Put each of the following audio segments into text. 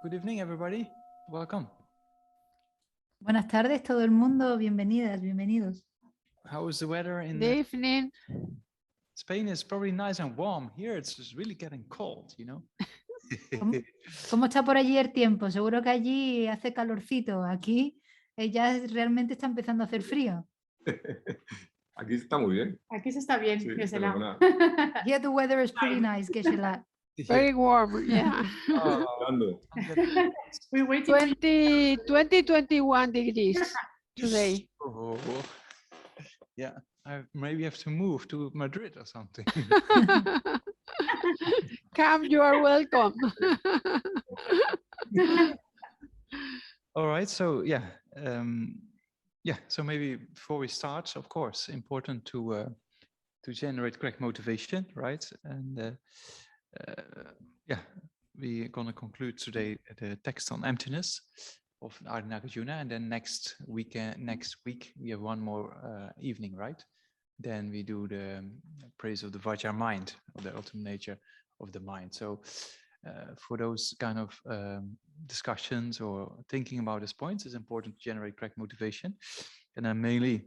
Good evening, everybody. Welcome. Buenas tardes, todo el mundo. Bienvenidas, bienvenidos. How is the weather in Good evening. Spain? Is probably nice and warm. Here it's just really getting cold, you know. ¿Cómo está por allí el tiempo? Seguro que allí hace calorcito. Aquí ya realmente está empezando a hacer frío. Aquí está muy bien. Aquí se está bien, Sí, Geshe. fenomenal. Here the weather is pretty nice, Geshe. Very warm, yeah. Hablando. We're waiting for you. 21 degrees today. Oh, yeah. I maybe have to move to Madrid or something. Come, you are welcome. All right. So yeah, So maybe before we start, of course, important to generate correct motivation, right? And we're gonna conclude today the text on emptiness of ARYA Nagarjuna, and then next week we have one more evening, right? Then we do the praise of the Vajra mind, of the ultimate nature of the mind. So for those kind of discussions or thinking about these points, it's important to generate correct motivation, and then mainly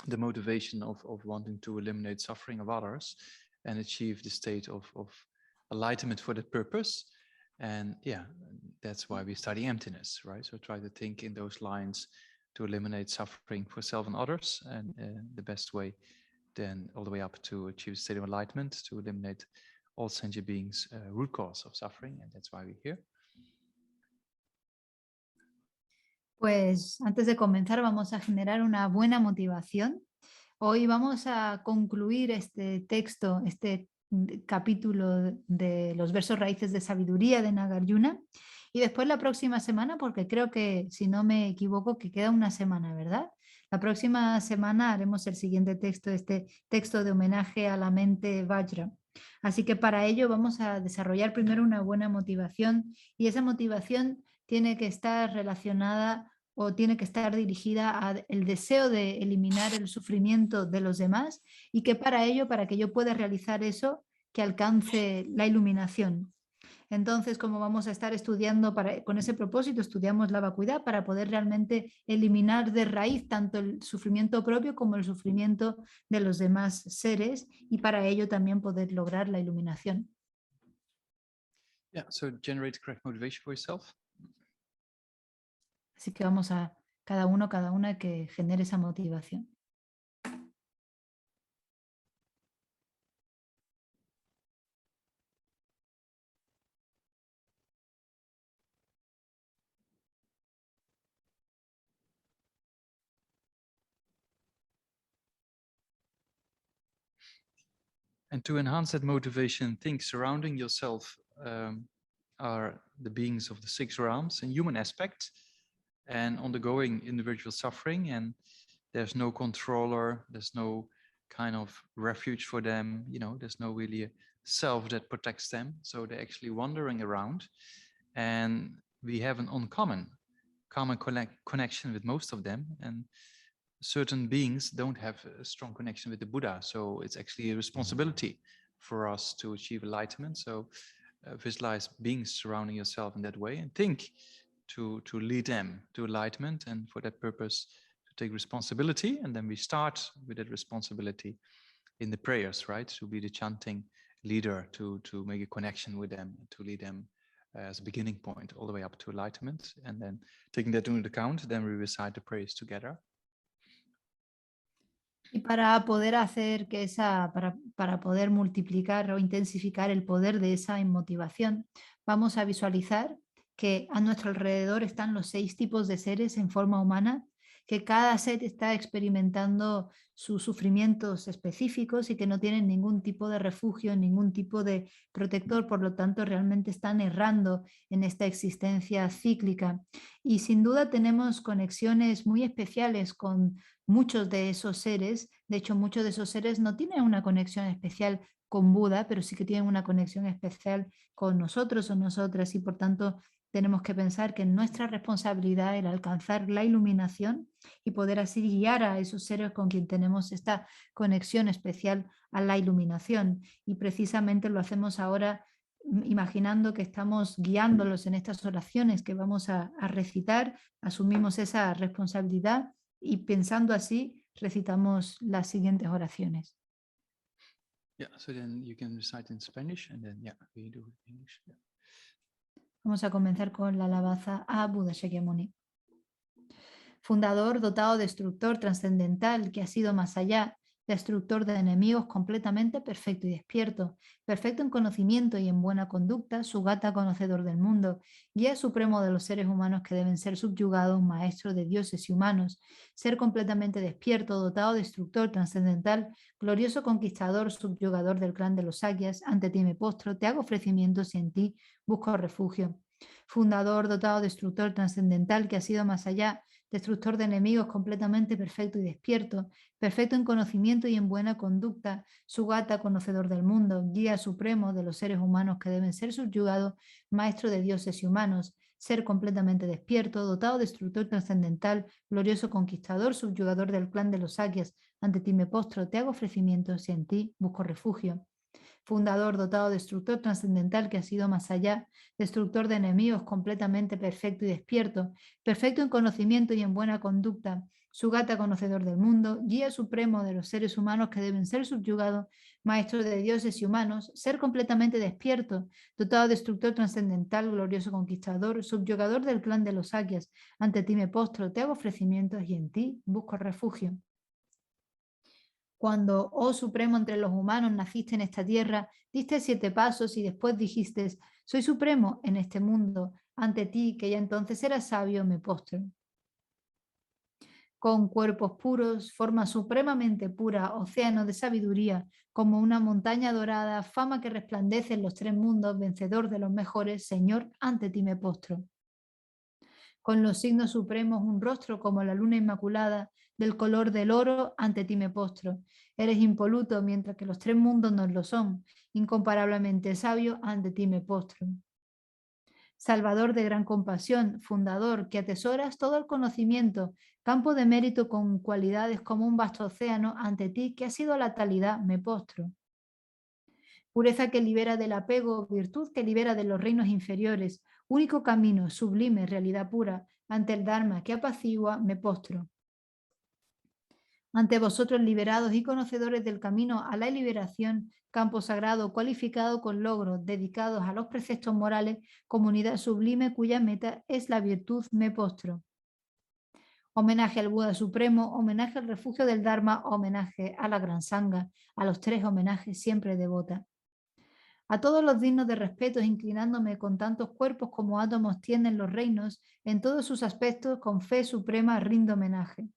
the motivation of wanting to eliminate suffering of others and achieve the state of enlightenment for that purpose. And yeah, that's why we study emptiness, right? So try to think in those lines to eliminate suffering for self and others, and the best way then all the way up to achieve a state of enlightenment, to eliminate all sentient beings' root cause of suffering, and that's why we're here. Pues antes de comenzar vamos a generar una buena motivación. Hoy vamos a concluir este texto, este capítulo de los versos raíces de sabiduría de Nagarjuna, y después la próxima semana, porque creo que, si no me equivoco, que queda una semana, ¿verdad? La próxima semana haremos el siguiente texto, este texto de homenaje a la mente Vajra. Así que para ello vamos a desarrollar primero una buena motivación, y esa motivación tiene que estar relacionada o tiene que estar dirigida al deseo de eliminar el sufrimiento de los demás, y que para ello, para que yo pueda realizar eso, que alcance la iluminación. Entonces, como vamos a estar estudiando con ese propósito, estudiamos la vacuidad para poder realmente eliminar de raíz tanto el sufrimiento propio como el sufrimiento de los demás seres, y para ello también poder lograr la iluminación. Yeah, so generate correct motivation for yourself. Así que vamos a cada una que genere esa motivación. And to enhance that motivation, think surrounding yourself are the beings of the 6 realms in human aspect and undergoing individual suffering, and there's no controller, there's no kind of refuge for them, you know, there's no really a self that protects them, so they're actually wandering around, and we have an common connection with most of them, and certain beings don't have a strong connection with the Buddha, so it's actually a responsibility for us to achieve enlightenment. So visualize beings surrounding yourself in that way, and think to lead them to enlightenment, and for that purpose to take responsibility. And then we start with that responsibility in the prayers, right? To be the chanting leader, to make a connection with them, to lead them as a beginning point all the way up to enlightenment. And then taking that into account, then we recite the prayers together. Y para poder hacer que para poder multiplicar o intensificar el poder de esa motivación, vamos a visualizar que a nuestro alrededor están los 6 tipos de seres en forma humana, que cada ser está experimentando sus sufrimientos específicos y que no tienen ningún tipo de refugio, ningún tipo de protector, por lo tanto realmente están errando en esta existencia cíclica. Y sin duda tenemos conexiones muy especiales con muchos de esos seres. De hecho, muchos de esos seres no tienen una conexión especial con Buda, pero sí que tienen una conexión especial con nosotros o nosotras, y por tanto tenemos que pensar que es nuestra responsabilidad el alcanzar la iluminación y poder así guiar a esos seres con quien tenemos esta conexión especial a la iluminación. Y precisamente lo hacemos ahora imaginando que estamos guiándolos en estas oraciones que vamos a recitar, asumimos esa responsabilidad y pensando así recitamos las siguientes oraciones. Yeah, so then you can recite in Spanish and then, yeah, we do it in English. Yeah. Vamos a comenzar con la alabanza a Buda Shakyamuni. Fundador, dotado, destructor, trascendental, que ha sido más allá, destructor de enemigos, completamente perfecto y despierto, perfecto en conocimiento y en buena conducta, sugata, conocedor del mundo, guía supremo de los seres humanos que deben ser subyugados, maestro de dioses y humanos, ser completamente despierto, dotado, destructor, trascendental, glorioso conquistador, subyugador del clan de los Sakyas, ante ti me postro, te hago ofrecimientos y en ti busco refugio. Fundador, dotado, destructor, trascendental, que ha sido más allá, destructor de enemigos, completamente perfecto y despierto, perfecto en conocimiento y en buena conducta, sugata, conocedor del mundo, guía supremo de los seres humanos que deben ser subyugados, maestro de dioses y humanos, ser completamente despierto, dotado, destructor trascendental, glorioso conquistador, subyugador del clan de los Sakyas, ante ti me postro, te hago ofrecimientos y en ti busco refugio. Fundador, dotado, destructor trascendental que ha sido más allá, destructor de enemigos, completamente perfecto y despierto, perfecto en conocimiento y en buena conducta, sugata, conocedor del mundo, guía supremo de los seres humanos que deben ser subyugados, maestro de dioses y humanos, ser completamente despierto, dotado, destructor trascendental, glorioso conquistador, subyugador del clan de los Sakyas, ante ti me postro, te hago ofrecimientos y en ti busco refugio. Cuando, oh Supremo entre los humanos, naciste en esta tierra, diste 7 pasos y después dijiste, soy Supremo en este mundo, ante ti, que ya entonces eras sabio, me postro. Con cuerpos puros, forma supremamente pura, océano de sabiduría, como una montaña dorada, fama que resplandece en los 3 mundos, vencedor de los mejores, Señor, ante ti me postro. Con los signos supremos, un rostro como la luna inmaculada, del color del oro, ante ti me postro. Eres impoluto, mientras que los 3 mundos no lo son. Incomparablemente sabio, ante ti me postro. Salvador de gran compasión, fundador, que atesoras todo el conocimiento, campo de mérito con cualidades como un vasto océano, ante ti, que ha sido la talidad, me postro. Pureza que libera del apego, virtud que libera de los reinos inferiores, único camino, sublime, realidad pura, ante el Dharma que apacigua, me postro. Ante vosotros liberados y conocedores del camino a la liberación, campo sagrado cualificado con logros, dedicados a los preceptos morales, comunidad sublime cuya meta es la virtud, me postro. Homenaje al Buda Supremo, homenaje al refugio del Dharma, homenaje a la Gran Sangha, a los 3 homenajes siempre devota. A todos los dignos de respeto, inclinándome con tantos cuerpos como átomos tienen los reinos, en todos sus aspectos, con fe suprema rindo homenaje.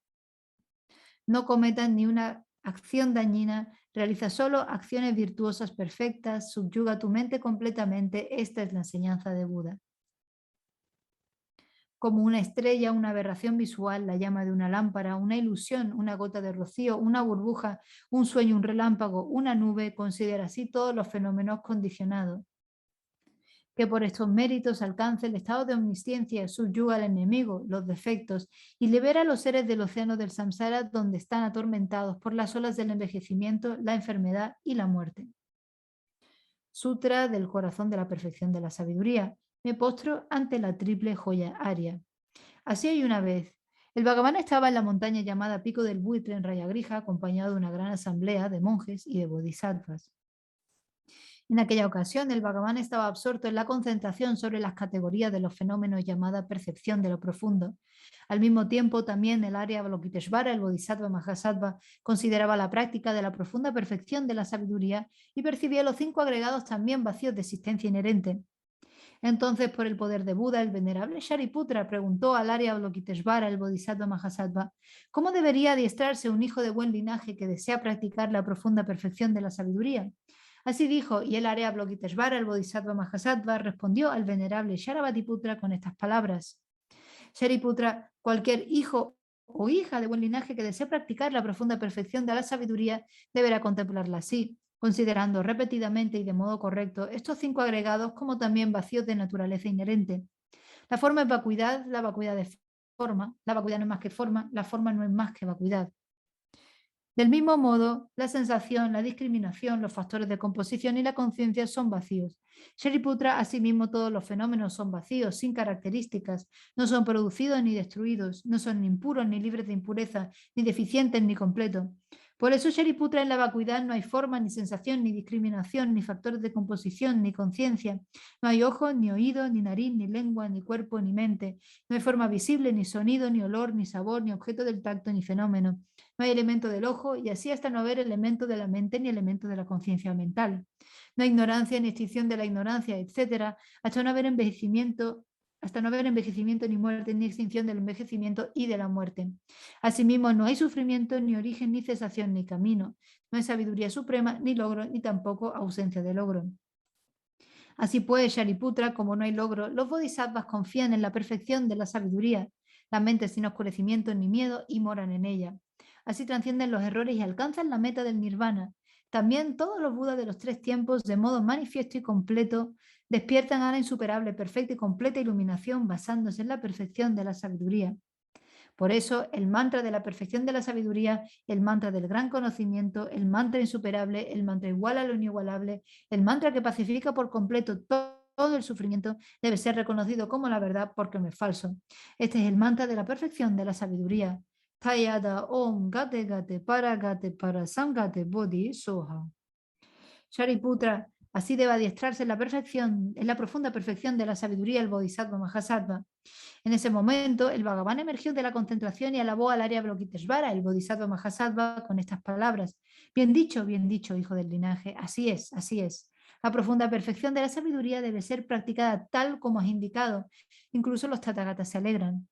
No cometas ni una acción dañina, realiza solo acciones virtuosas perfectas, subyuga tu mente completamente, esta es la enseñanza de Buda. Como una estrella, una aberración visual, la llama de una lámpara, una ilusión, una gota de rocío, una burbuja, un sueño, un relámpago, una nube, considera así todos los fenómenos condicionados. Que por estos méritos alcance el estado de omnisciencia, subyuga al enemigo, los defectos, y libera a los seres del océano del samsara donde están atormentados por las olas del envejecimiento, la enfermedad y la muerte. Sutra del corazón de la perfección de la sabiduría. Me postro ante la triple joya ARYA. Así hay una vez. El Bhagavan estaba en la montaña llamada Pico del Buitre en Rayagrija, acompañado de una gran asamblea de monjes y de bodhisattvas. En aquella ocasión, el Bhagavan estaba absorto en la concentración sobre las categorías de los fenómenos llamada percepción de lo profundo. Al mismo tiempo, también el Arya Avalokiteshvara, el Bodhisattva Mahasattva, consideraba la práctica de la profunda perfección de la sabiduría y percibía los 5 agregados también vacíos de existencia inherente. Entonces, por el poder de Buda, el venerable Shariputra preguntó al Arya Avalokiteshvara, el Bodhisattva Mahasattva, ¿cómo debería adiestrarse un hijo de buen linaje que desea practicar la profunda perfección de la sabiduría? Así dijo, y el Arya Avalokiteshvara, el Bodhisattva Mahasattva, respondió al venerable Sharabhatiputra con estas palabras. Shariputra, cualquier hijo o hija de buen linaje que desee practicar la profunda perfección de la sabiduría deberá contemplarla así, considerando repetidamente y de modo correcto estos 5 agregados como también vacíos de naturaleza inherente. La forma es vacuidad, la vacuidad es forma, la vacuidad no es más que forma, la forma no es más que vacuidad. Del mismo modo, la sensación, la discriminación, los factores de composición y la conciencia son vacíos. Shariputra, asimismo, todos los fenómenos son vacíos, sin características, no son producidos ni destruidos, no son ni impuros ni libres de impureza, ni deficientes ni completos. Por eso, Shariputra, en la vacuidad no hay forma, ni sensación, ni discriminación, ni factores de composición, ni conciencia. No hay ojos, ni oídos, ni nariz, ni lengua, ni cuerpo, ni mente. No hay forma visible, ni sonido, ni olor, ni sabor, ni objeto del tacto, ni fenómeno. No hay elemento del ojo y así hasta no haber elemento de la mente ni elemento de la conciencia mental. No hay ignorancia ni extinción de la ignorancia, etc. Hasta no haber envejecimiento ni muerte, ni extinción del envejecimiento y de la muerte. Asimismo, no hay sufrimiento, ni origen, ni cesación, ni camino. No hay sabiduría suprema, ni logro, ni tampoco ausencia de logro. Así pues, Shariputra, como no hay logro, los bodhisattvas confían en la perfección de la sabiduría, la mente sin oscurecimiento ni miedo y moran en ella. Así trascienden los errores y alcanzan la meta del nirvana. También todos los budas de los tres tiempos, de modo manifiesto y completo, despiertan a la insuperable, perfecta y completa iluminación basándose en la perfección de la sabiduría. Por eso, el mantra de la perfección de la sabiduría, el mantra del gran conocimiento, el mantra insuperable, el mantra igual a lo inigualable, el mantra que pacifica por completo todo el sufrimiento, debe ser reconocido como la verdad porque no es falso. Este es el mantra de la perfección de la sabiduría. Tayada Om Gate Gate para Sangate Bodhi Soha. Shariputra, así debe adiestrarse en la perfección, en la profunda perfección de la sabiduría el Bodhisattva Mahasattva. En ese momento, el Bhagavan emergió de la concentración y alabó al Arya Avalokiteshvara, el Bodhisattva Mahasattva, con estas palabras. Bien dicho, hijo del linaje. Así es, así es. La profunda perfección de la sabiduría debe ser practicada tal como has indicado. Incluso los Tathagatas se alegran.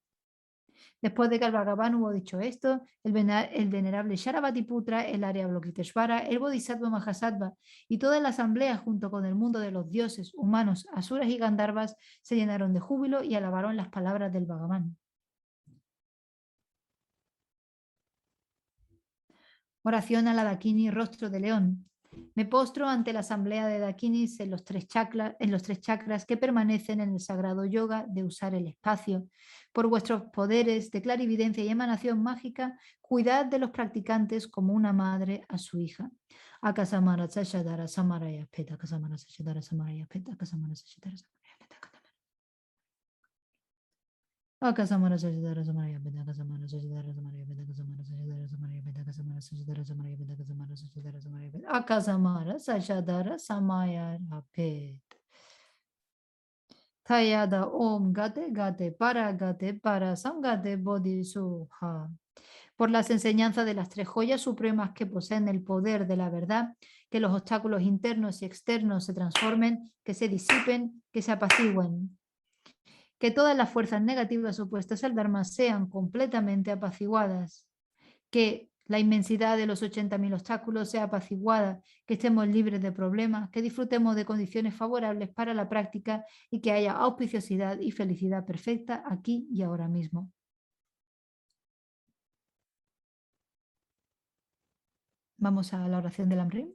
Después de que el Bhagavan hubo dicho esto, el venerable Sharabhatiputra, el Arya Avalokiteshvara, el Bodhisattva Mahasattva y toda la asamblea junto con el mundo de los dioses, humanos, asuras y gandharvas se llenaron de júbilo y alabaron las palabras del Bhagavan. Oración a la Dakini, rostro de león. Me postro ante la asamblea de Dakinis en los tres chakras que permanecen en el sagrado yoga de usar el espacio. Por vuestros poderes de clarividencia y emanación mágica, cuidad de los practicantes como una madre a su hija. Akasamara Sashadara Samaraya Peta, Akasamara Sashadara Samaraya Peta, Akasamara Sashadara Samaraya Peta. Akasamara Sashadara Samaraya Peta, Akasamara Sashadara Samaraya Peta, Akasamara Sashadara Samaraya Peta, Akasamara Sashadara Samaraya Peta, Akasamara Sashadara Samaraya Peta, Akasamara Sashadara Samaraya Peta. Tayada Om Gate Gate para Sangate Bodhi Soha. Por las enseñanzas de las tres joyas supremas que poseen el poder de la verdad, que los obstáculos internos y externos se transformen, que se disipen, que se apacigüen. Que todas las fuerzas negativas opuestas al Dharma sean completamente apaciguadas. Que la inmensidad de los 80.000 obstáculos sea apaciguada, que estemos libres de problemas, que disfrutemos de condiciones favorables para la práctica y que haya auspiciosidad y felicidad perfecta aquí y ahora mismo. Vamos a la oración del Amrim.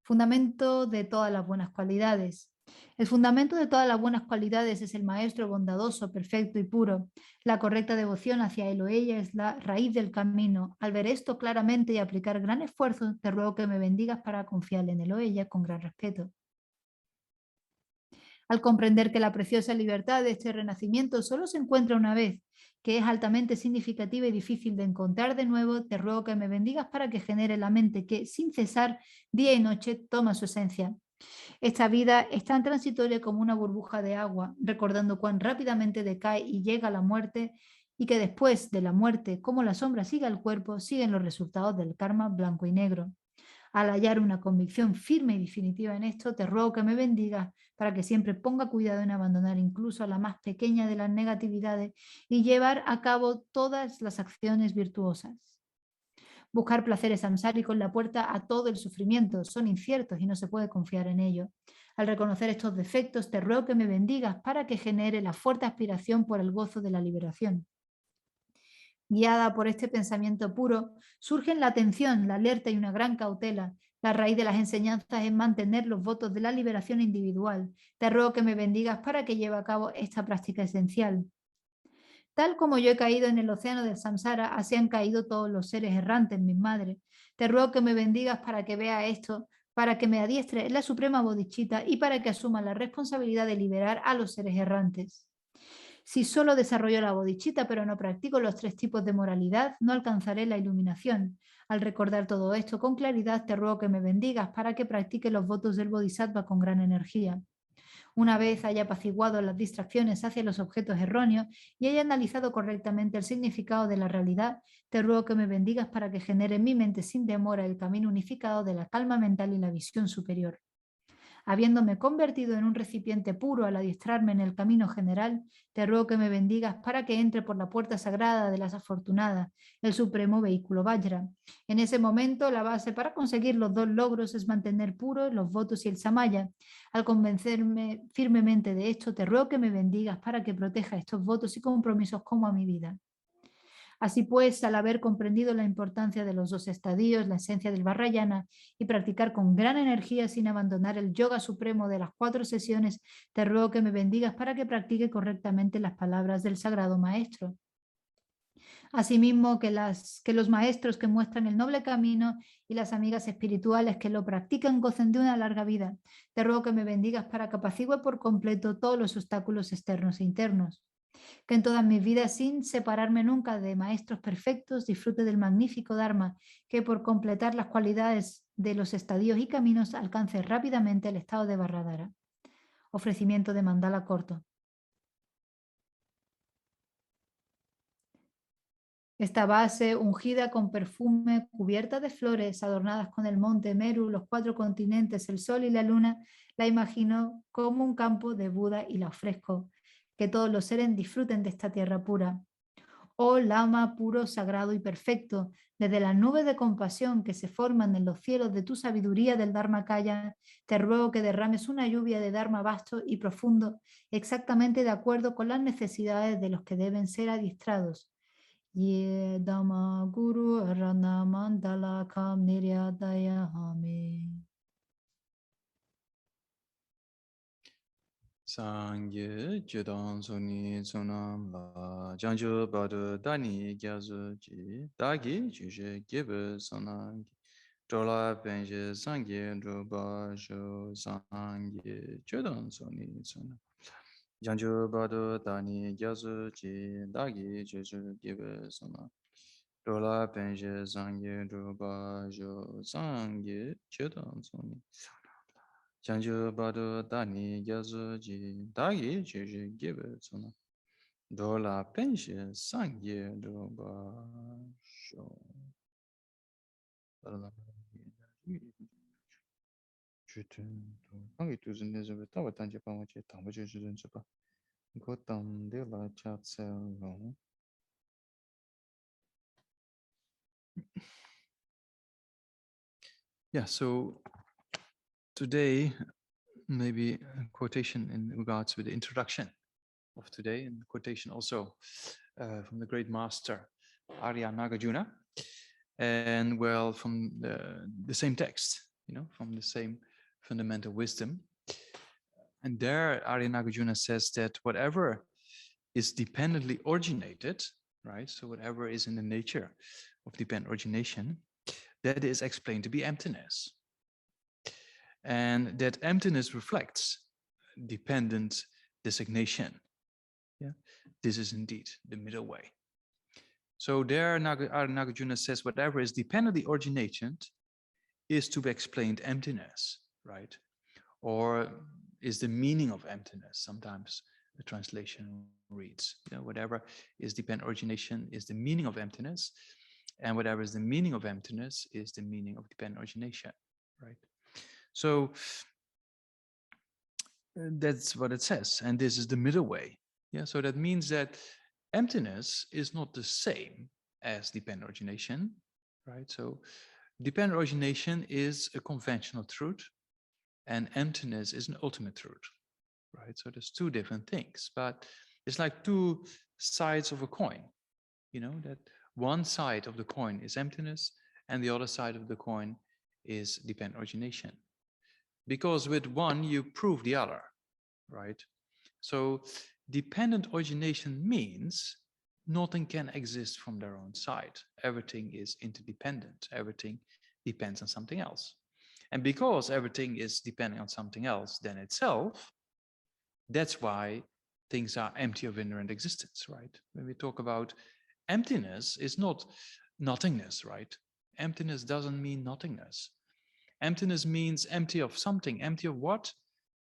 Fundamento de todas las buenas cualidades. El fundamento de todas las buenas cualidades es el maestro bondadoso, perfecto y puro. La correcta devoción hacia él o ella es la raíz del camino. Al ver esto claramente y aplicar gran esfuerzo, te ruego que me bendigas para confiar en él o ella con gran respeto. Al comprender que la preciosa libertad de este renacimiento solo se encuentra una vez, que es altamente significativa y difícil de encontrar de nuevo, te ruego que me bendigas para que genere la mente que, sin cesar, día y noche, toma su esencia. Esta vida es tan transitoria como una burbuja de agua, recordando cuán rápidamente decae y llega la muerte, y que después de la muerte, como la sombra sigue al cuerpo, siguen los resultados del karma blanco y negro. Al hallar una convicción firme y definitiva en esto, te ruego que me bendigas para que siempre ponga cuidado en abandonar incluso a la más pequeña de las negatividades y llevar a cabo todas las acciones virtuosas. Buscar placeres samsáricos la puerta a todo el sufrimiento, son inciertos y no se puede confiar en ellos. Al reconocer estos defectos, te ruego que me bendigas para que genere la fuerte aspiración por el gozo de la liberación. Guiada por este pensamiento puro, surgen la atención, la alerta y una gran cautela. La raíz de las enseñanzas es mantener los votos de la liberación individual. Te ruego que me bendigas para que lleve a cabo esta práctica esencial. Tal como yo he caído en el océano del samsara, así han caído todos los seres errantes, mi madre. Te ruego que me bendigas para que vea esto, para que me adiestre en la suprema bodhicitta y para que asuma la responsabilidad de liberar a los seres errantes. Si solo desarrollo la bodhicitta pero no practico los 3 tipos de moralidad, no alcanzaré la iluminación. Al recordar todo esto con claridad, te ruego que me bendigas para que practique los votos del bodhisattva con gran energía. Una vez haya apaciguado las distracciones hacia los objetos erróneos y haya analizado correctamente el significado de la realidad, te ruego que me bendigas para que genere en mi mente sin demora el camino unificado de la calma mental y la visión superior. Habiéndome convertido en un recipiente puro al adiestrarme en el camino general, te ruego que me bendigas para que entre por la puerta sagrada de las afortunadas, el supremo vehículo Vajra. En ese momento, la base para conseguir los 2 logros es mantener puros los votos y el samaya. Al convencerme firmemente de esto, te ruego que me bendigas para que proteja estos votos y compromisos como a mi vida. Así pues, al haber comprendido la importancia de los 2 estadios, la esencia del Vajrayana, y practicar con gran energía sin abandonar el yoga supremo de las 4 sesiones, te ruego que me bendigas para que practique correctamente las palabras del Sagrado Maestro. Asimismo, que los maestros que muestran el noble camino y las amigas espirituales que lo practican gocen de una larga vida. Te ruego que me bendigas para que apacigüe por completo todos los obstáculos externos e internos. Que en todas mis vidas, sin separarme nunca de maestros perfectos, disfrute del magnífico Dharma, que por completar las cualidades de los estadios y caminos alcance rápidamente el estado de Vajradhara. Ofrecimiento de mandala corto. Esta base, ungida con perfume, cubierta de flores, adornadas con el monte Meru, los 4 continentes, el sol y la luna, la imagino como un campo de Buda y la ofrezco. Que todos los seres disfruten de esta tierra pura. Oh Lama puro, sagrado y perfecto, desde las nubes de compasión que se forman en los cielos de tu sabiduría del Dharmakaya, te ruego que derrames una lluvia de Dharma vasto y profundo, exactamente de acuerdo con las necesidades de los que deben ser adiestrados. Ye Dhamma Guru Rana Mandala Kam Niryadayahami. Sangye Jedang Suni Sunam La Janju Badu Dani Gyazu Ji Dagi Juje Gibe Sonang Dola Benje Sangye Ruba Jo Sangye Jedang Suni Sunam Janju Badu Dani Gyazu Ji Dagi Juje Gibe Sonang Dola Benje Sangye Ruba Jo Sangye Jedang Suni Janju Badu Dani Gyazu Ji Dagi Juju Gibe Suna Dola Penshe Sangye Doba Sho Jutun Kangi Tuzun Nezube Tawa Tanje Pamache Tamba Jujun Chupa Gotam De La Chatsel Long. Yeah, so today maybe a quotation in regards with the introduction of today, and quotation also from the great master ARYA Nagarjuna, and well, from the same text, you know, from the same fundamental wisdom. And there ARYA Nagarjuna says that whatever is dependently originated, right, so whatever is in the nature of dependent origination, that is explained to be emptiness. And that emptiness reflects dependent designation. Yeah, this is indeed the middle way. So there Nagarjuna says whatever is dependently originated is to be explained emptiness, right? Or is the meaning of emptiness. Sometimes the translation reads, you know, whatever is dependent origination is the meaning of emptiness, and whatever is the meaning of emptiness is the meaning of dependent origination, right? So that's what it says, and this is the middle way. Yeah, so that means that emptiness is not the same as dependent origination, right? So dependent origination is a conventional truth, and emptiness is an ultimate truth, right? So there's 2 different things, but it's like 2 sides of a coin, you know, that one side of the coin is emptiness, and the other side of the coin is dependent origination. Because with one, you prove the other, right? So dependent origination means nothing can exist from their own side. Everything is interdependent. Everything depends on something else. And because everything is depending on something else than itself, that's why things are empty of inherent existence, right? When we talk about emptiness, it's not nothingness, right? Emptiness doesn't mean nothingness. Emptiness means empty of something. Empty of what?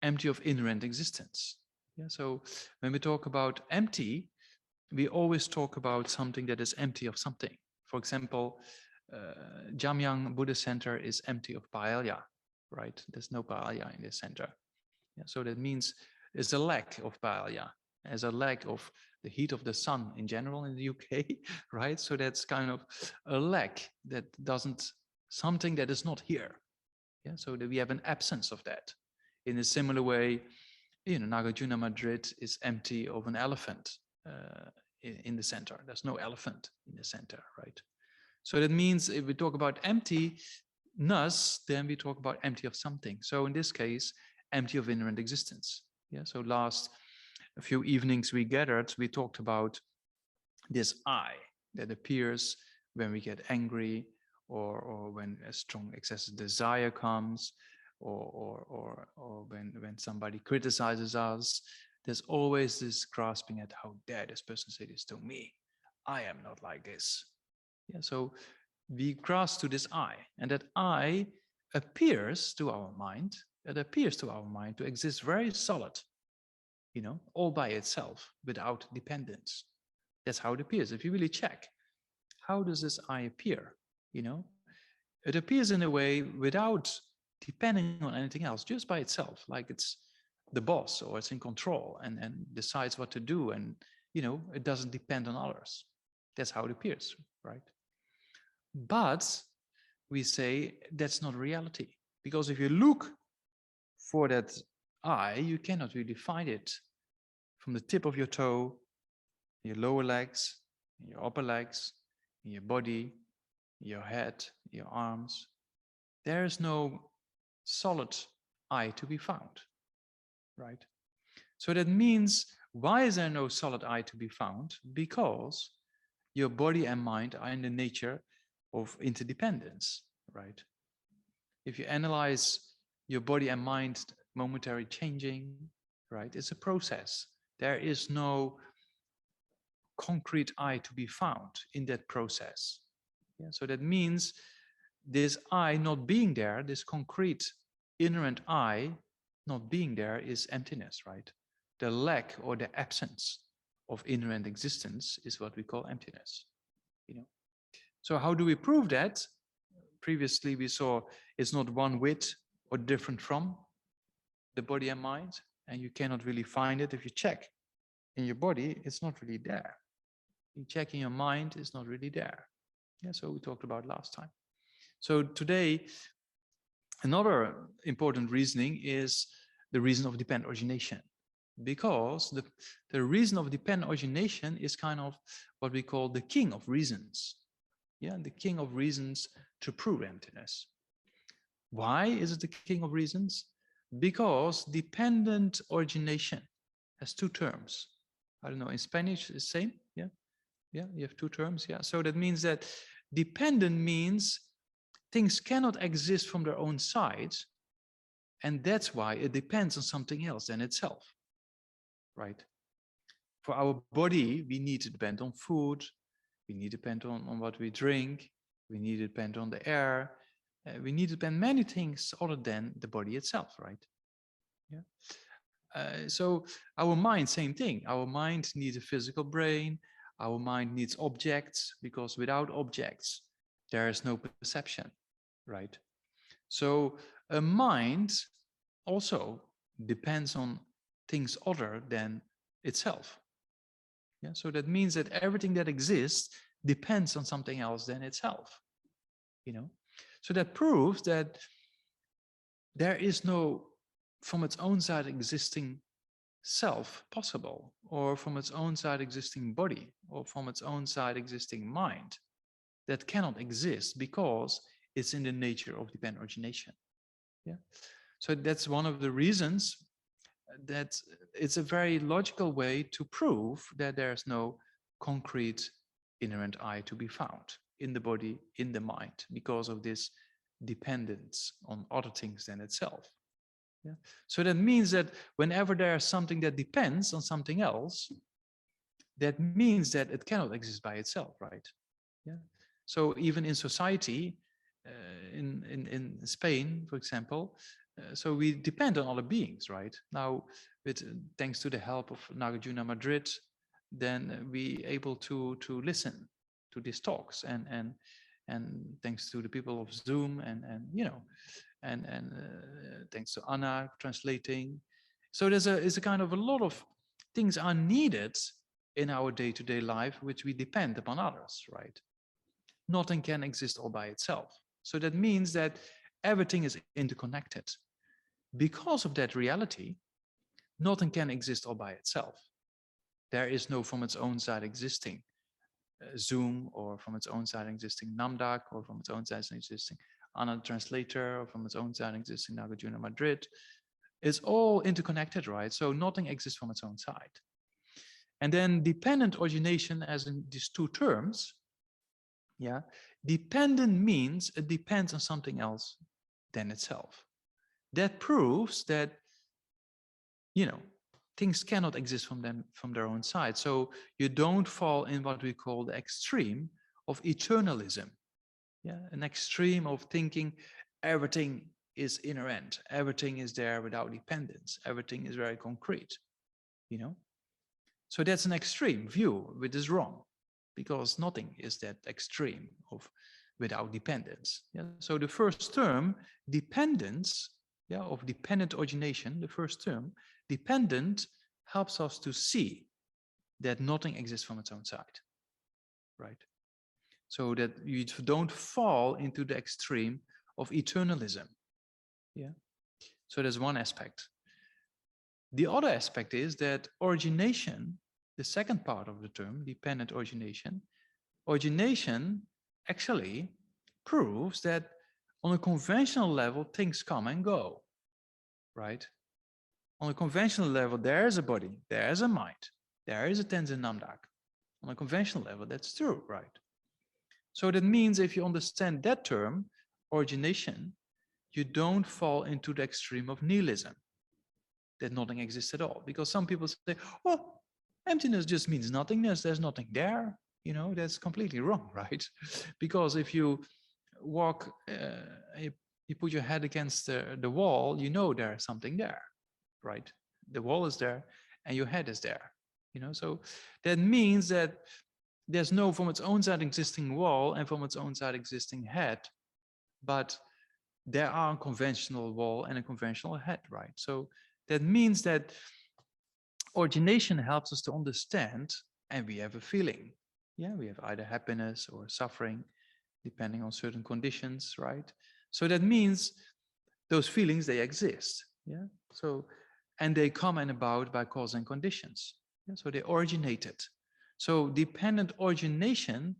Empty of inherent existence. Yeah, so when we talk about empty, we always talk about something that is empty of something. For example, Jamyang Buddhist Center is empty of paella, right? There's no paella in this center. Yeah, so that means there's a lack of paella, there's a lack of the heat of the sun in general in the UK, right? So that's kind of a lack that doesn't, something that is not here. Yeah, so that we have an absence of that. In a similar way, you know, Nagarjuna Madrid is empty of an elephant in the center. There's no elephant in the center, right? So that means if we talk about emptiness, then we talk about empty of something. So in this case, empty of inherent existence. Yeah. So a few evenings we gathered, we talked about this I that appears when we get angry, or when a strong excessive desire comes, or when somebody criticizes us. There's always this grasping at how dare this person say this to me. I am not like this. Yeah, so we grasp to this I, and that I appears to our mind. It appears to our mind to exist very solid, you know, all by itself without dependence. That's how it appears. If you really check, how does this I appear? You know, it appears in a way without depending on anything else, just by itself, like it's the boss or it's in control and decides what to do, and you know, it doesn't depend on others. That's how it appears, right? But we say that's not reality, because if you look for that I, you cannot really find it from the tip of your toe, your lower legs, your upper legs, in your body, your head, your arms. There is no solid I to be found, right? So that means, why is there no solid I to be found? Because your body and mind are in the nature of interdependence, right? If you analyze your body and mind momentary changing, right, it's a process. There is no concrete I to be found in that process. Yeah, so that means this I not being there, this concrete inherent I not being there, is emptiness, right? The lack or the absence of inherent existence is what we call emptiness. You know. So how do we prove that? Previously we saw it's not one with or different from the body and mind, and you cannot really find it. If you check in your body, it's not really there. You check in your mind, it's not really there. Yeah, so we talked about last time. So today, another important reasoning is the reason of dependent origination, because the reason of dependent origination is kind of what we call the king of reasons. Yeah, the king of reasons to prove emptiness. Why is it the king of reasons? Because dependent origination has two terms. I don't know, in Spanish it's the same, yeah? Yeah, you have two terms, yeah. So that means that dependent means things cannot exist from their own side, and that's why it depends on something else than itself, right? For our body, we need to depend on food, we need to depend on what we drink, we need to depend on the air, we need to depend on many things other than the body itself, right? Yeah. So our mind, same thing. Our mind needs a physical brain, our mind needs objects, because without objects, there is no perception, right? So a mind also depends on things other than itself. Yeah, so that means that everything that exists depends on something else than itself. You know, so that proves that there is no from its own side existing self possible, or from its own side existing body, or from its own side existing mind, that cannot exist because it's in the nature of dependent origination. Yeah, so that's one of the reasons that it's a very logical way to prove that there's no concrete inherent I to be found in the body, in the mind, because of this dependence on other things than itself. Yeah. So that means that whenever there is something that depends on something else, that means that it cannot exist by itself, right? Yeah. So even in society, in Spain, for example, so we depend on other beings, right? Now, with thanks to the help of Nagarjuna Madrid, then we able to listen to these talks, and thanks to the people of Zoom, and you know, and thanks to Anna translating. So there's a kind of a lot of things are needed in our day-to-day life, which we depend upon others, right? Nothing can exist all by itself. So that means that everything is interconnected. Because of that reality, nothing can exist all by itself. There is no from its own side existing Zoom, or from its own side existing Namdak, or from its own side existing Anna translator, or from its own side existing Nagarjuna Madrid. It's all interconnected, right? So nothing exists from its own side. And then dependent origination, as in these two terms, yeah, dependent means it depends on something else than itself. That proves that, you know, things cannot exist from their own side. So you don't fall in what we call the extreme of eternalism. Yeah, an extreme of thinking everything is inherent, everything is there without dependence, everything is very concrete, you know. So that's an extreme view, which is wrong, because nothing is that extreme of without dependence. Yeah. So the first term, dependence, yeah, of dependent origination, the first term, dependent, helps us to see that nothing exists from its own side, right? So that you don't fall into the extreme of eternalism. Yeah. So there's one aspect. The other aspect is that origination, the second part of the term, dependent origination, origination actually proves that on a conventional level, things come and go, right? On a conventional level, there is a body, there is a mind, there is a Tenzin Namdak. On a conventional level, that's true, right? So that means if you understand that term, origination, you don't fall into the extreme of nihilism, that nothing exists at all. Because some people say, oh, emptiness just means nothingness, there's nothing there. You know, that's completely wrong, right? Because if you walk, you put your head against the wall, you know there's something there, right? The wall is there and your head is there, you know? So that means that there's no from its own side existing wall and from its own side existing head, but there are a conventional wall and a conventional head, right? So that means that origination helps us to understand, and we have a feeling. Yeah, we have either happiness or suffering, depending on certain conditions, right? So that means those feelings, they exist. Yeah. So, and they come and about by cause and conditions. Yeah? So they originated. So dependent origination,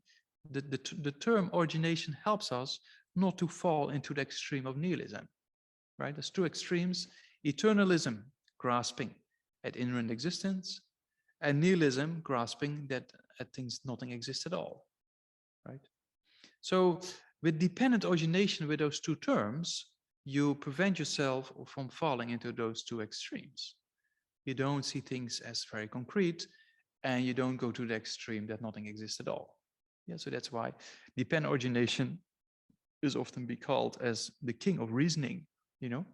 the term origination helps us not to fall into the extreme of nihilism, right? There's two extremes: eternalism, grasping at inherent existence, and nihilism, grasping that at things nothing exists at all, right? So with dependent origination, with those two terms, you prevent yourself from falling into those two extremes. You don't see things as very concrete, and you don't go to the extreme that nothing exists at all. Yeah, so that's why dependent origination is often be called as the king of reasoning, you know?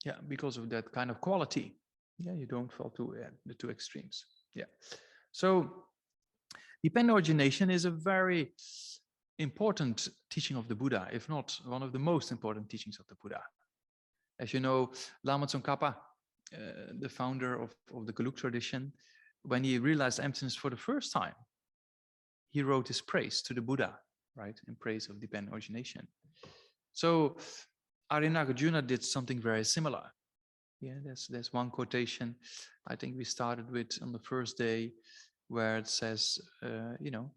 Yeah, because of that kind of quality. Yeah, you don't fall to the two extremes. Yeah. So dependent origination is a very important teaching of the Buddha, if not one of the most important teachings of the Buddha. As you know, Lama Tsongkhapa, the founder of the Gelug tradition, when he realized emptiness for the first time, he wrote his praise to the Buddha, right, in praise of dependent origination. So ARYA Nagarjuna did something very similar. Yeah, there's one quotation I think we started with on the first day, where it says, you know,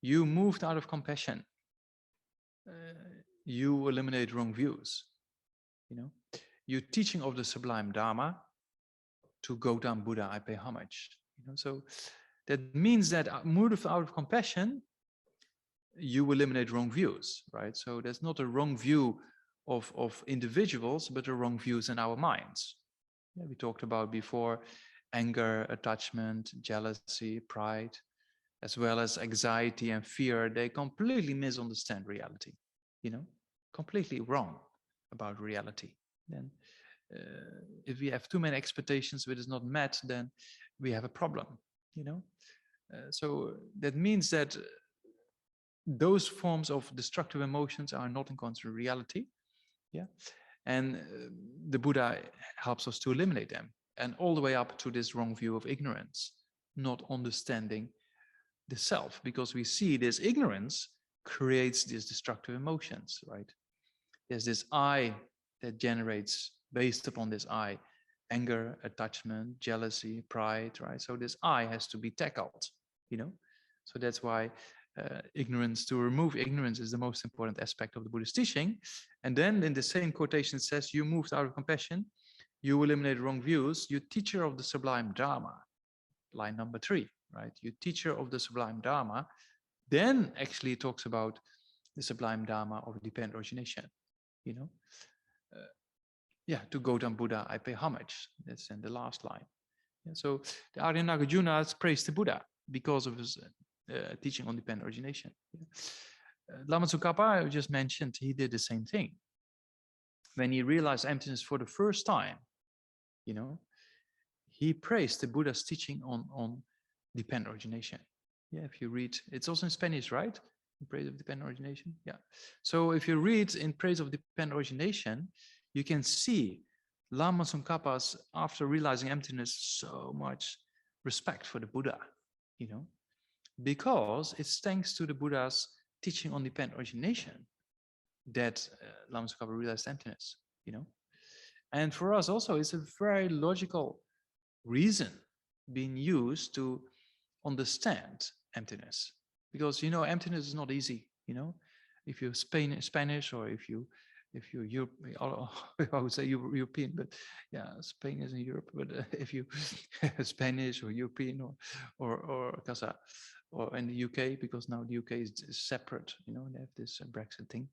you moved out of compassion. You eliminate wrong views. You know, you teaching of the sublime Dharma, to Gautam Buddha I pay homage. You know, so That means that moved out of compassion, you eliminate wrong views, right? So there's not a wrong view of individuals, but the wrong views in our minds. Yeah, we talked about before anger, attachment, jealousy, pride, as well as anxiety and fear. They completely misunderstand reality, completely wrong about reality. Then if we have too many expectations which is not met, then we have a problem, so that means that those forms of destructive emotions are not in constant reality. Yeah. And the Buddha helps us to eliminate them, and all the way up to this wrong view of ignorance, not understanding the self, because we see this ignorance creates these destructive emotions, right? There's this I that generates, based upon this I, anger, attachment, jealousy, pride, right? So this I has to be tackled, so that's why ignorance, to remove ignorance, is the most important aspect of the Buddhist teaching. And then in the same quotation it says, you moved out of compassion, you eliminate wrong views, you teacher of the sublime Dharma, line number 3, right? You teacher of the sublime Dharma. Then actually it talks about the sublime Dharma of dependent origination, to Gautam Buddha I pay homage. That's in the last line. Yeah, so the Arya Nagarjuna praised the Buddha because of his teaching on dependent origination. Lama Tsongkhapa, I just mentioned, he did the same thing. When he realized emptiness for the first time, he praised the Buddha's teaching on dependent origination. Yeah, if you read, it's also in Spanish, right? In praise of dependent origination. Yeah. So if you read in praise of dependent origination, you can see Lama Tsongkhapa's, after realizing emptiness, so much respect for the Buddha, because it's thanks to the Buddha's teaching on dependent origination that Lama Tsongkhapa realized emptiness, And for us also, it's a very logical reason being used to understand emptiness, because emptiness is not easy. If you're Spanish, or if you're I would say European, but yeah, Spain is in Europe. But if you Spanish or European or Casa, or in the UK, because now the UK is separate, they have this Brexit thing.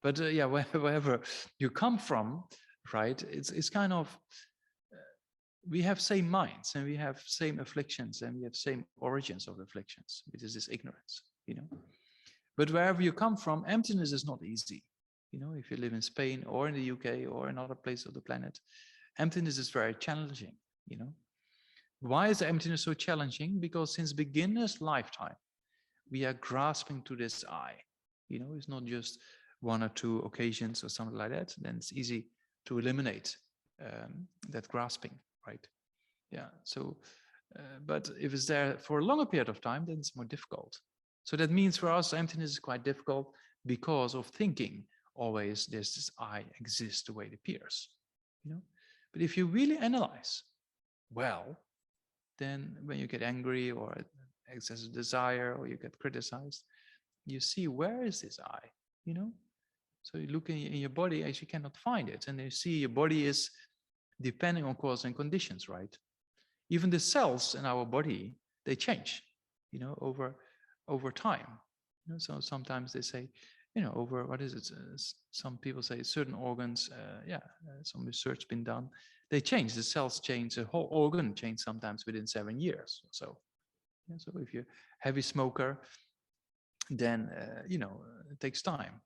But yeah, wherever you come from, right? It's kind of, we have same minds, and we have same afflictions, and we have same origins of afflictions, which is this ignorance, But wherever you come from, emptiness is not easy. If you live in Spain or in the UK or another place of the planet, emptiness is very challenging, Why is emptiness so challenging? Because since beginner's lifetime, we are grasping to this I. It's not just one or two occasions or something like that. Then it's easy to eliminate that grasping, right? Yeah. So, but if it's there for a longer period of time, then it's more difficult. So that means for us, emptiness is quite difficult because of thinking always there's this I exists the way it appears, But if you really analyze well, then when you get angry or excessive desire, or you get criticized, you see, where is this I, So you look in your body, as you cannot find it, and you see your body is depending on cause and conditions, right? Even the cells in our body, they change, over time. So sometimes they say, over, what is it? Some people say certain organs, some research been done. They change, the cells change, the whole organ change sometimes within 7 years or so. Yeah, so if you're a heavy smoker, then, it takes time.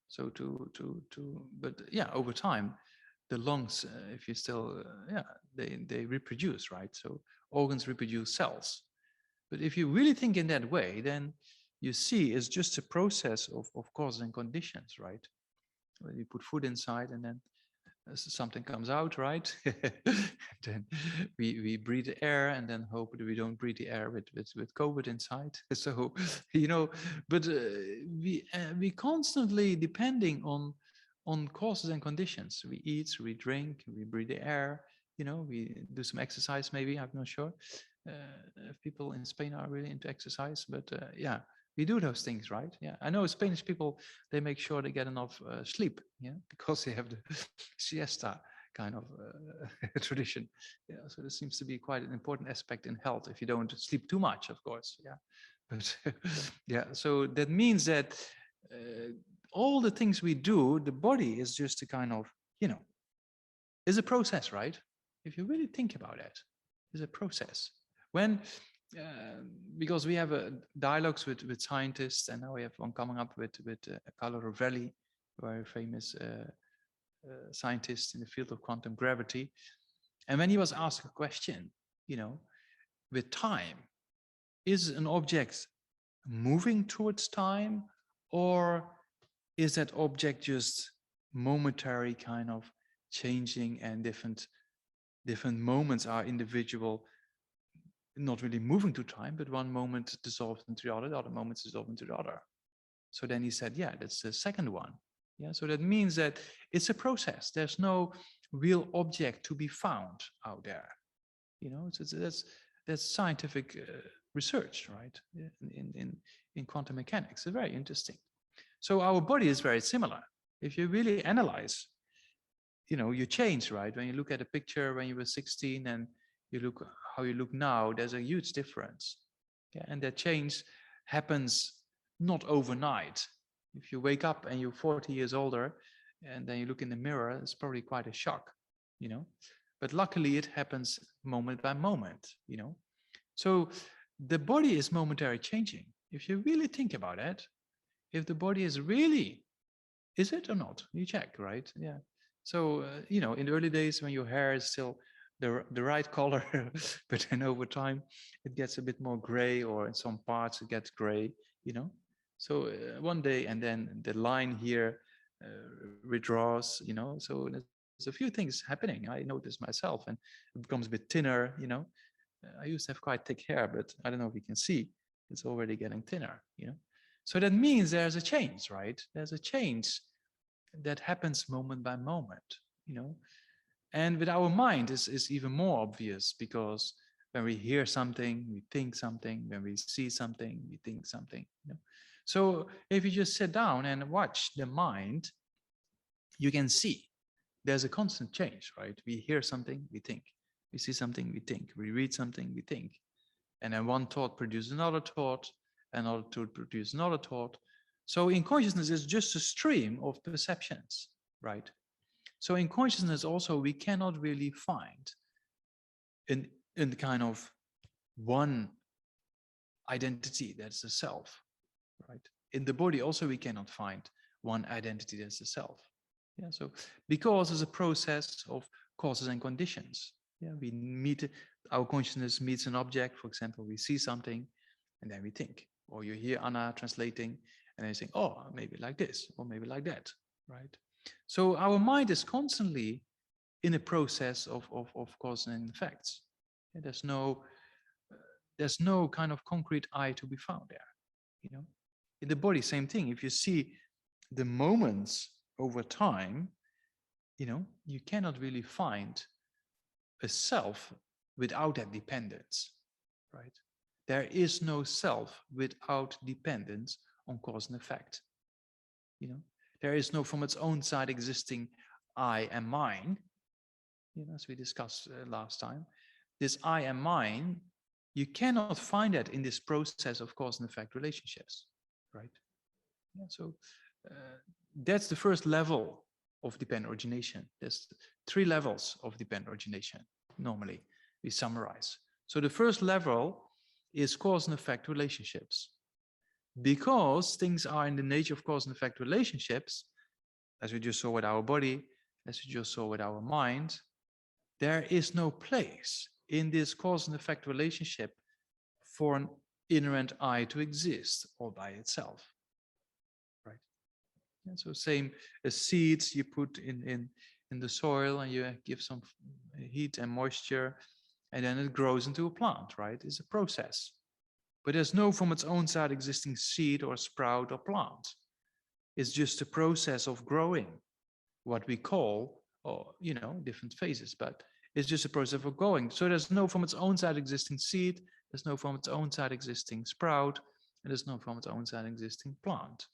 So but yeah, over time, the lungs, if you still, they reproduce, right? So organs reproduce cells. But if you really think in that way, then you see it's just a process of causes and conditions, right? When you put food inside and then something comes out, right? Then we breathe the air and then hope that we don't breathe the air with COVID inside. So, but we constantly depending on causes and conditions. We eat, we drink, we breathe the air, we do some exercise maybe, I'm not sure. If people in Spain are really into exercise, but yeah, we do those things, right? Yeah, I know Spanish people, they make sure they get enough sleep, because they have the siesta kind of tradition. Yeah, so this seems to be quite an important aspect in health. If you don't sleep too much, of course. Yeah, but yeah. So that means that all the things we do, the body is just a kind of, is a process, right? If you really think about it, it's a process. When because we have dialogues with scientists, and now we have one coming up with Carlo Rovelli, very famous scientist in the field of quantum gravity. And when he was asked a question, with time, is an object moving towards time, or is that object just momentary, kind of changing, and different moments are individual, not really moving to time, but one moment dissolved into the other moment dissolved into the other. So then he said, yeah, that's the second one. Yeah, so that means that it's a process. There's no real object to be found out there. That's scientific research, right? In quantum mechanics. It's very interesting. So our body is very similar. If you really analyze, you change, right? When you look at a picture when you were 16 and you look how you look now, there's a huge difference. Yeah, and that change happens not overnight. If you wake up and you're 40 years older and then you look in the mirror, it's probably quite a shock, but luckily it happens moment by moment, So the body is momentarily changing. If you really think about it, if the body is really, is it or not? You check, right? Yeah. So, in the early days when your hair is still the right color, but then over time it gets a bit more gray, or in some parts it gets gray, So one day, and then the line here withdraws, so there's a few things happening. I notice myself, and it becomes a bit thinner, I used to have quite thick hair, but I don't know if you can see, it's already getting thinner, So that means there's a change, right? There's a change that happens moment by moment, And with our mind is even more obvious, because when we hear something, we think something. When we see something, we think something. So if you just sit down and watch the mind, you can see there's a constant change, right? We hear something, we think. We see something, we think. We read something, we think. And then one thought produces another thought, another thought produces another thought. So in consciousness, it's just a stream of perceptions, right? So in consciousness also, we cannot really find in kind of one identity that's the self, right? In the body also, we cannot find one identity that's the self. Yeah, so because it's a process of causes and conditions. Yeah, we meet, our consciousness meets an object. For example, we see something and then we think, or you hear Anna translating and then you think, oh, maybe like this, or maybe like that, right? So our mind is constantly in a process of cause and effects. Yeah, there's no kind of concrete I to be found there. In the body, same thing. If you see the moments over time, you cannot really find a self without that dependence, right? There is no self without dependence on cause and effect. There is no from its own side existing I and mine, as we discussed last time. This I and mine, you cannot find that in this process of cause and effect relationships, right? Yeah, so that's the first level of dependent origination. There's 3 levels of dependent origination, normally, we summarize. So the first level is cause and effect relationships. Because things are in the nature of cause and effect relationships, as we just saw with our body, as we just saw with our mind, there is no place in this cause and effect relationship for an inherent I to exist all by itself, right? And so same as seeds you put in the soil and you give some heat and moisture, and then it grows into a plant, right? It's a process. But there's no from its own side existing seed or sprout or plant. It's just a process of growing, what we call, different phases, but it's just a process of growing. So there's no from its own side existing seed, there's no from its own side existing sprout, and there's no from its own side existing plant.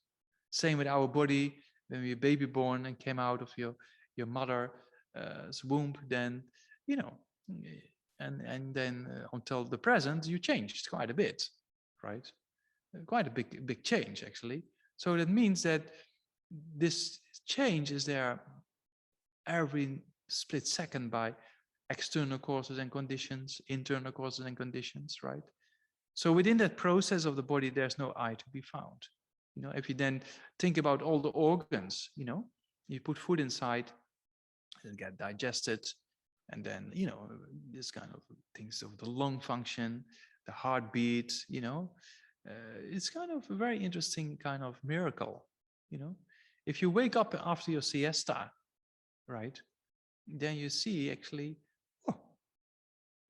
Same with our body. When we were baby born and came out of your mother, womb, then, you know, and then until the present, you changed quite a bit, right? Quite a big change, actually. So that means that this change is there every split second by external causes and conditions, internal causes and conditions, right? So within that process of the body, there's no I to be found. You know, if you then think about all the organs, you know, you put food inside, it'll get digested, and then, you know, this kind of things of the lung function, the heartbeat, you know, it's kind of a very interesting kind of miracle, you know. If you wake up after your siesta, right, then you see actually, oh,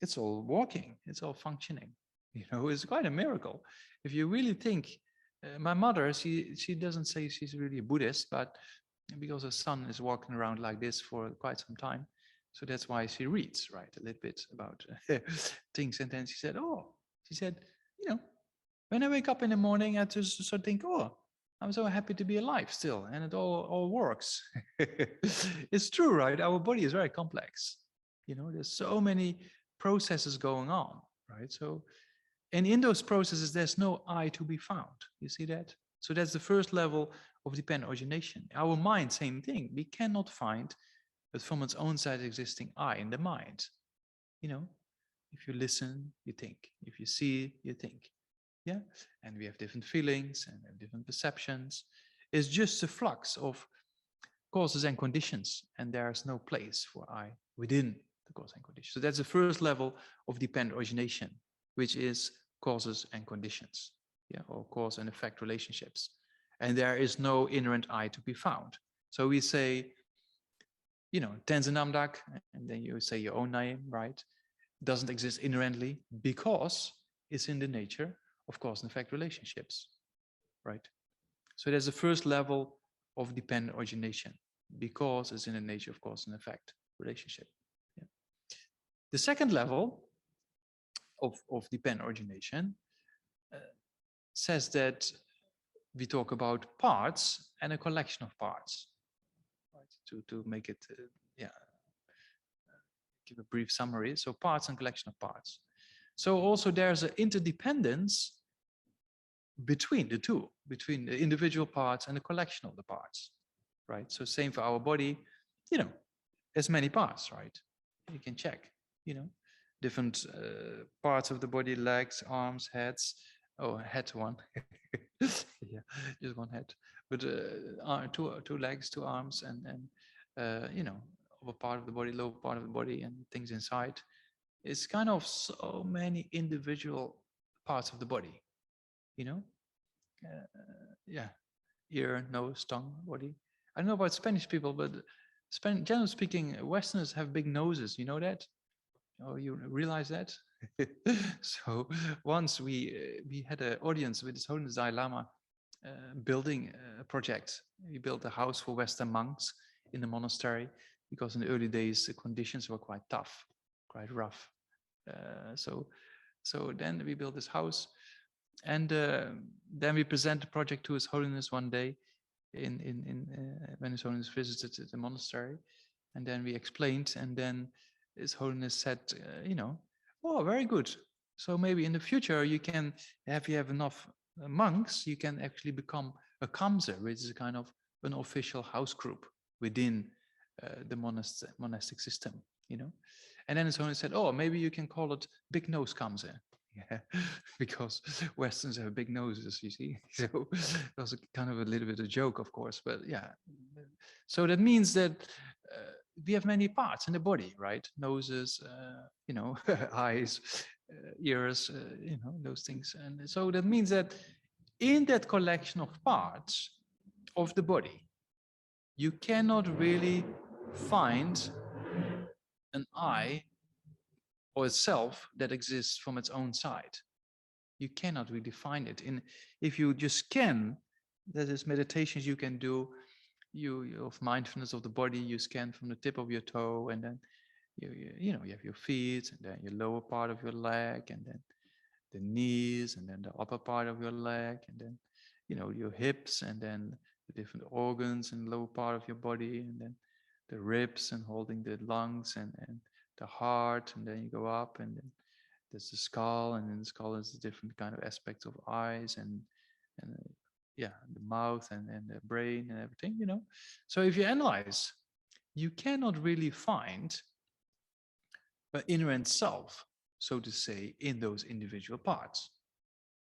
it's all working, it's all functioning. You know, it's quite a miracle. If you really think, my mother, she doesn't say she's really a Buddhist, but because her son is walking around like this for quite some time, so that's why she reads, right, a little bit about things. And then she said, you know, when I wake up in the morning, I just sort of think, oh, I'm so happy to be alive still, and it all works. It's true, right? Our body is very complex. You know, there's so many processes going on, right? So, and in those processes, there's no I to be found. You see that? So that's the first level of dependent origination. Our mind, same thing. We cannot find but from its own side existing I in the mind. You know, if you listen, you think. If you see, you think. Yeah, and we have different feelings and different perceptions. It's just a flux of causes and conditions, and there's no place for I within the cause and conditions. So that's the first level of dependent origination, which is causes and conditions, yeah, or cause and effect relationships. And there is no inherent I to be found. So we say, you know, Tenzin Namdak, and then you say your own name, right? Doesn't exist inherently because it's in the nature of cause and effect relationships, right? So there's the first level of dependent origination because it's in the nature of cause and effect relationship. Yeah. The second level of dependent origination says that we talk about parts and a collection of parts, right? To make it, give a brief summary. So parts and collection of parts. So also there's an interdependence between the two, between the individual parts and the collection of the parts, right? So same for our body, you know, there's many parts, right? You can check, you know, different parts of the body, legs, arms, heads. Oh, head one. Yeah, just one head. But two legs, two arms, and you know, upper part of the body, lower part of the body, and things inside. It's kind of so many individual parts of the body, you know. Yeah, ear, nose, tongue, body. I don't know about Spanish people, but generally speaking, Westerners have big noses. You know that? Oh, you realize that? So once we had an audience with His Holiness Dalai Lama building a project. We built a house for Western monks in the monastery because in the early days the conditions were quite tough, quite rough. So then we built this house, and then we present the project to His Holiness one day when His Holiness visited the monastery, and then we explained, and then His Holiness said, you know, oh, very good. So maybe in the future you can, if you have enough monks, you can actually become a kamse, which is a kind of an official house group within the monastic system, you know. And then His Holiness said, oh, maybe you can call it big nose kamse. Yeah, because Westerns have big noses, you see. So it was kind of a little bit of a joke, of course, but yeah. So that means that we have many parts in the body, right? Noses, you know, eyes, ears, you know, those things. And so that means that in that collection of parts of the body, you cannot really find an I or itself that exists from its own side. You cannot really find it. If you just scan, that is meditations you can do, you of mindfulness of the body, you scan from the tip of your toe, and then you know, you have your feet, and then your lower part of your leg, and then the knees, and then the upper part of your leg, and then, you know, your hips, and then the different organs and lower part of your body, and then the ribs and holding the lungs and the heart, and then you go up, and then there's the skull, and then the skull is a different kind of aspects of eyes and yeah, the mouth and the brain and everything, you know. So if you analyze, you cannot really find an inherent self, so to say, in those individual parts,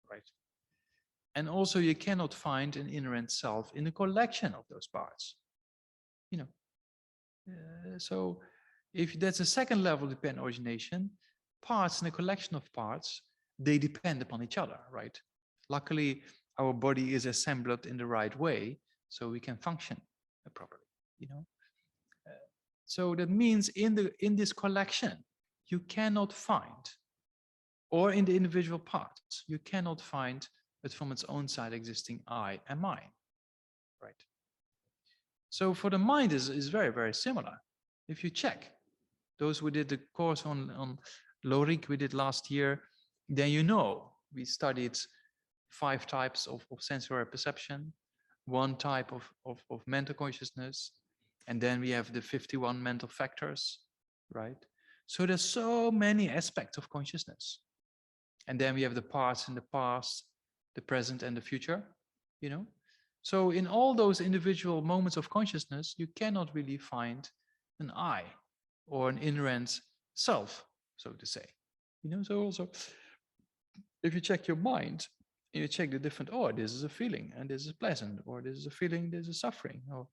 right? And also you cannot find an inherent self in the collection of those parts, you know. So if that's a second level dependent origination, parts in a collection of parts, they depend upon each other, right? Luckily, our body is assembled in the right way, so we can function properly, you know. So that means in this collection, you cannot find, or in the individual parts, you cannot find it from its own side existing I and mine, right? So for the mind is very, very similar. If you check, those who did the course on Lorik we did last year, then you know we studied 5 types of sensory perception, 1 type of mental consciousness, and then we have the 51 mental factors, right? So there's so many aspects of consciousness. And then we have the parts in the past, the present, and the future, you know? So in all those individual moments of consciousness, you cannot really find an I or an inherent self, so to say. You know, so also, if you check your mind, you check the different, oh, this is a feeling, and this is pleasant, or this is a feeling, this is suffering, or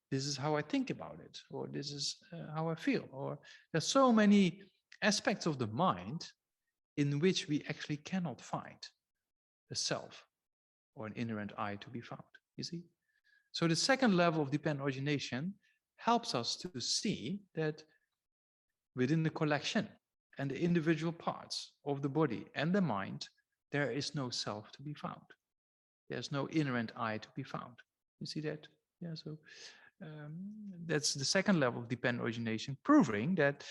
this is how I think about it, or this is how I feel, or there's so many aspects of the mind in which we actually cannot find a self or an inherent I to be found, you see? So the second level of dependent origination helps us to see that within the collection and the individual parts of the body and the mind, there is no self to be found. There's no inherent I to be found. You see that? Yeah, so that's the second level of dependent origination, proving that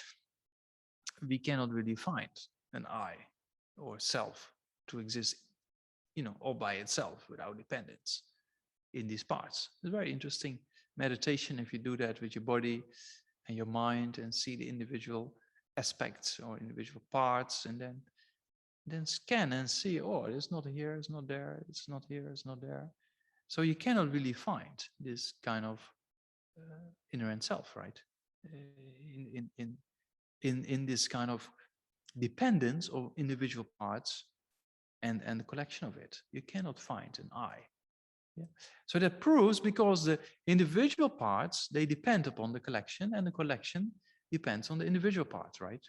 we cannot really find an I or self to exist, you know, all by itself without dependence in these parts. It's very interesting meditation if you do that with your body and your mind and see the individual aspects or individual parts, and then scan and see, oh, it's not here, it's not there, it's not here, it's not there. So you cannot really find this kind of inherent self, right? In this kind of dependence of individual parts and the collection of it, you cannot find an I. Yeah. So that proves, because the individual parts, they depend upon the collection, and the collection depends on the individual parts, right?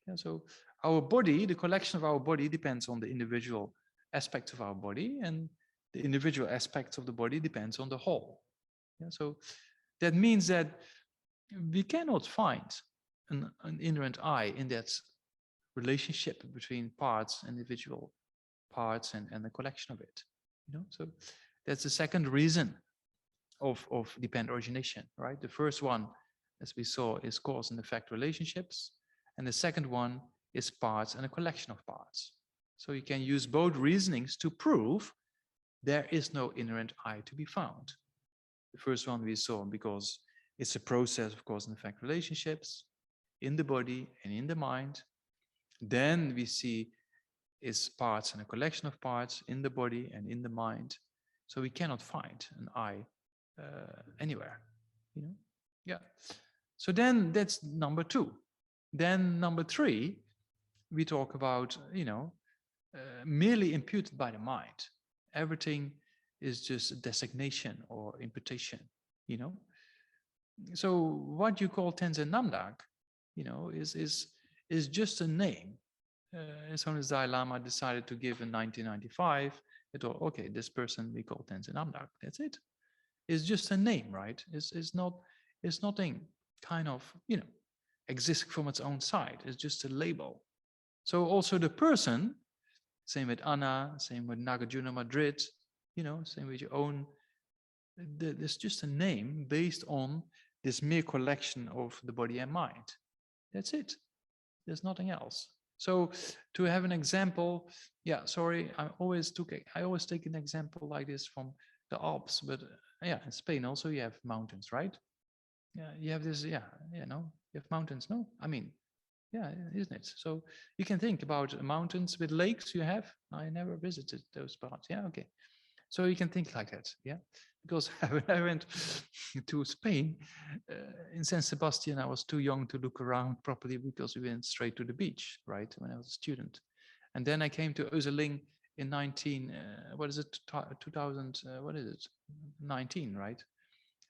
Yeah, so our body, the collection of our body depends on the individual aspects of our body, and the individual aspects of the body depends on the whole. Yeah, so that means that we cannot find an inherent I in that relationship between parts, individual parts, and the collection of it. You know, so that's the second reason of dependent origination, right? The first one, as we saw, is cause and effect relationships, and the second one is parts and a collection of parts. So you can use both reasonings to prove there is no inherent I to be found. The first one we saw because it's a process of cause and effect relationships in the body and in the mind. Then we see it's parts and a collection of parts in the body and in the mind. So we cannot find an I anywhere, you know? Yeah. So then that's number 2. Then number 3, we talk about, you know, merely imputed by the mind. Everything is just a designation or imputation, you know? So what you call Tenzin Namdak, you know, is just a name. As soon as Dalai Lama decided to give in 1995, it thought, okay, this person we call Tenzin Namdak. That's it. It's just a name, right? It's nothing kind of, you know, exists from its own side. It's just a label. So also the person, same with Anna, same with Nagarjuna Madrid, you know, same with your own. There's just a name based on this mere collection of the body and mind. That's it. There's nothing else. So to have an example, yeah, sorry, I always take an example like this from the Alps, but yeah, in Spain also you have mountains, right? Yeah, you have this, yeah, you know, you have mountains, no? I mean, yeah, isn't it? So you can think about mountains with lakes you have. I never visited those parts. Yeah, okay. So you can think like that, yeah? Because when I went to Spain, in San Sebastian, I was too young to look around properly because we went straight to the beach, right, when I was a student. And then I came to Özeling in 2000, what is it, 19, right?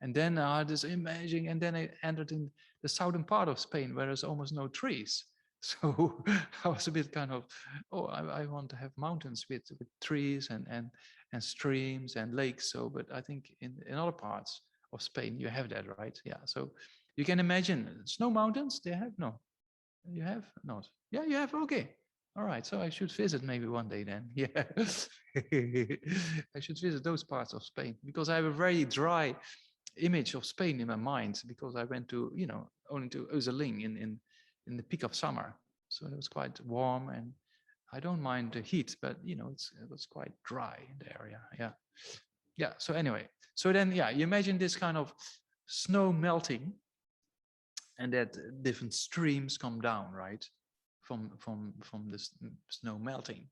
And then I had this imaging, and then I entered in the southern part of Spain where there's almost no trees. So I was a bit kind of, oh, I want to have mountains with trees and streams and lakes. So, but I think in other parts of Spain you have that, right? Yeah. So you can imagine snow mountains. They have no. You have not. Yeah, you have. Okay. All right. So I should visit maybe one day then. Yeah. I should visit those parts of Spain because I have a very dry image of Spain in my mind because I went to, you know, only to Özeling in the peak of summer. So it was quite warm, and I don't mind the heat, but you know, it was quite dry in the area. Yeah. Yeah. So anyway, so then, yeah, you imagine this kind of snow melting and that different streams come down, right? From the snow melting.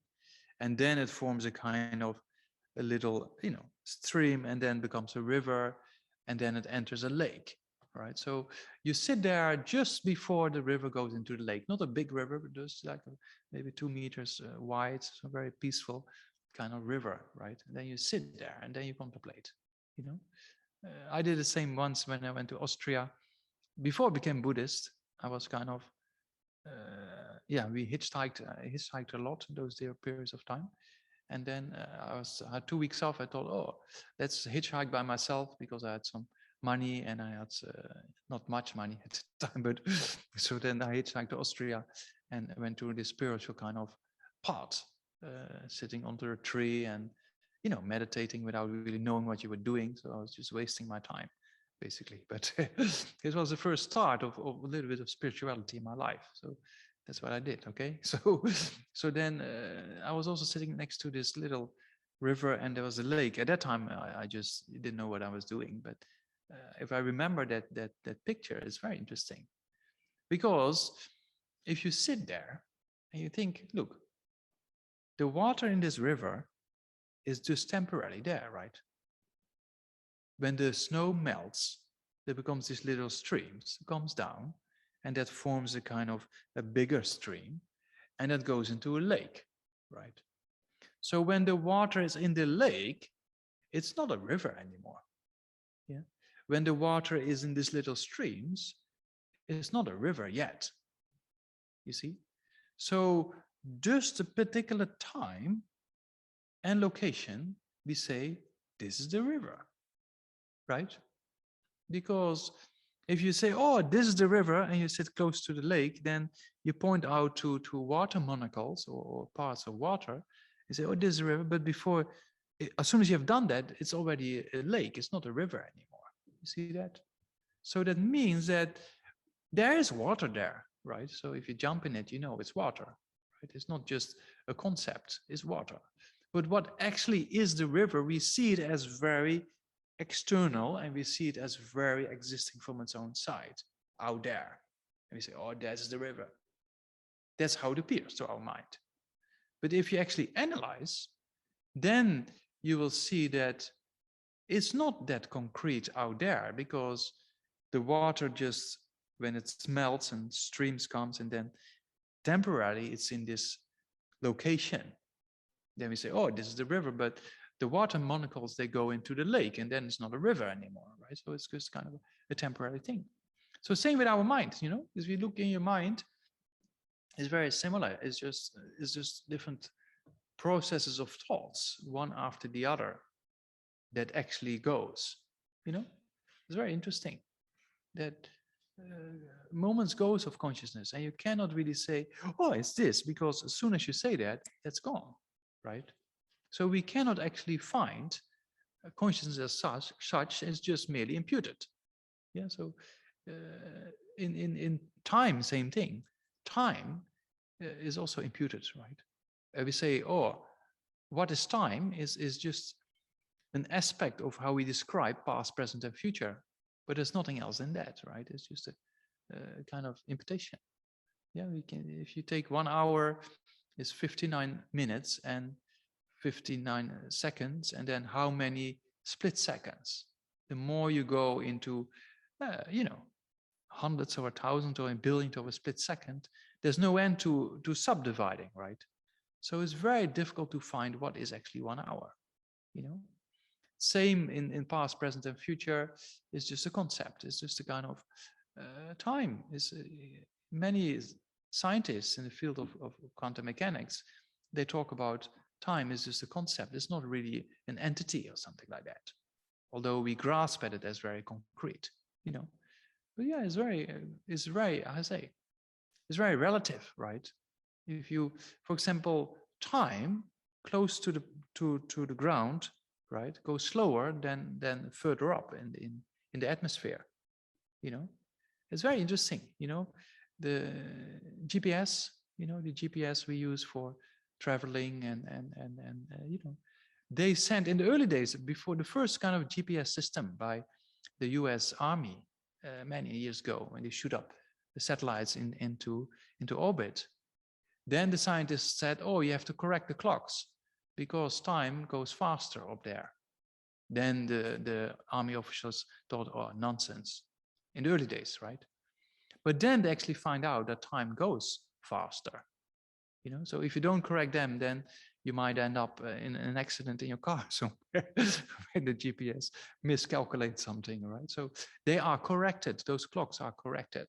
And then it forms a kind of a little, you know, stream, and then becomes a river, and then it enters a lake, right? So you sit there just before the river goes into the lake, not a big river, but just like maybe 2 meters wide, so very peaceful kind of river, right? And then you sit there and then you contemplate, you know. I did the same once when I went to Austria. Before I became Buddhist, I was kind of, yeah, we hitchhiked a lot those periods of time. And then I had 2 weeks off. I thought, oh, let's hitchhike by myself because I had some money and I had not much money at the time. But so then I hitchhiked to Austria and went to this spiritual kind of path, sitting under a tree and, you know, meditating without really knowing what you were doing. So I was just wasting my time, basically. But it was the first start of a little bit of spirituality in my life. So that's what I did. Okay. So then I was also sitting next to this little river, and there was a lake. At that time, I just didn't know what I was doing. But if I remember that picture, it's very interesting, because if you sit there and you think, look, the water in this river is just temporarily there, right? When the snow melts, there becomes these little streams, comes down, and that forms a kind of a bigger stream, and that goes into a lake, right? So when the water is in the lake, it's not a river anymore. Yeah. When the water is in these little streams, it's not a river yet. You see? So just a particular time and location, we say, this is the river, right? Because if you say, oh, this is the river, and you sit close to the lake, then you point out to water monocles or parts of water. You say, oh, this is a river. But before, as soon as you have done that, it's already a lake. It's not a river anymore. You see that? So that means that there is water there, right? So if you jump in it, you know it's water, right? It's not just a concept, it's water. But what actually is the river, we see it as very external, and we see it as very existing from its own side, out there. And we say, oh, that's the river. That's how it appears to our mind. But if you actually analyze, then you will see that it's not that concrete out there, because the water just, when it melts and streams comes, and then temporarily it's in this location. Then we say, oh, this is the river, but the water molecules, they go into the lake, and then it's not a river anymore, right? So it's just kind of a temporary thing. So same with our mind, you know, if you look in your mind, it's very similar. It's just different processes of thoughts, one after the other, that actually goes, you know. It's very interesting that moments goes of consciousness, and you cannot really say, oh, it's this, because as soon as you say that, it's gone, right? So we cannot actually find consciousness as such as just merely imputed. Yeah. So in time, same thing. Time is also imputed, right? We say, oh, what is time is just an aspect of how we describe past, present, and future. but there's nothing else in that, right? It's just a kind of imputation. Yeah, we can, if you take 1 hour is 59 minutes and 59 seconds, and then how many split seconds? The more you go into, you know, hundreds or thousands or a billionth of a split second, there's no end to subdividing, right? So it's very difficult to find what is actually 1 hour, you know? Same in past, present, and future. It's just a concept. It's just a kind of time. Is many scientists in the field of quantum mechanics, they talk about time is just a concept. It's not really an entity or something like that. Although we grasp at it as very concrete, you know. But yeah, it's very, I say, it's very relative, right? If you, for example, time close to the ground, right, goes slower than further up in the atmosphere, you know. It's very interesting, you know. The GPS, you know, the GPS we use for traveling and you know, they sent in the early days before the first kind of GPS system by the US Army many years ago, when they shoot up the satellites into orbit. Then the scientists said, oh, you have to correct the clocks because time goes faster up there. Then the army officials thought, oh, nonsense, in the early days, right? But then they actually find out that time goes faster, you know. So if you don't correct them, then you might end up in an accident in your car somewhere when the GPS miscalculates something, right? So they are corrected. Those clocks are corrected.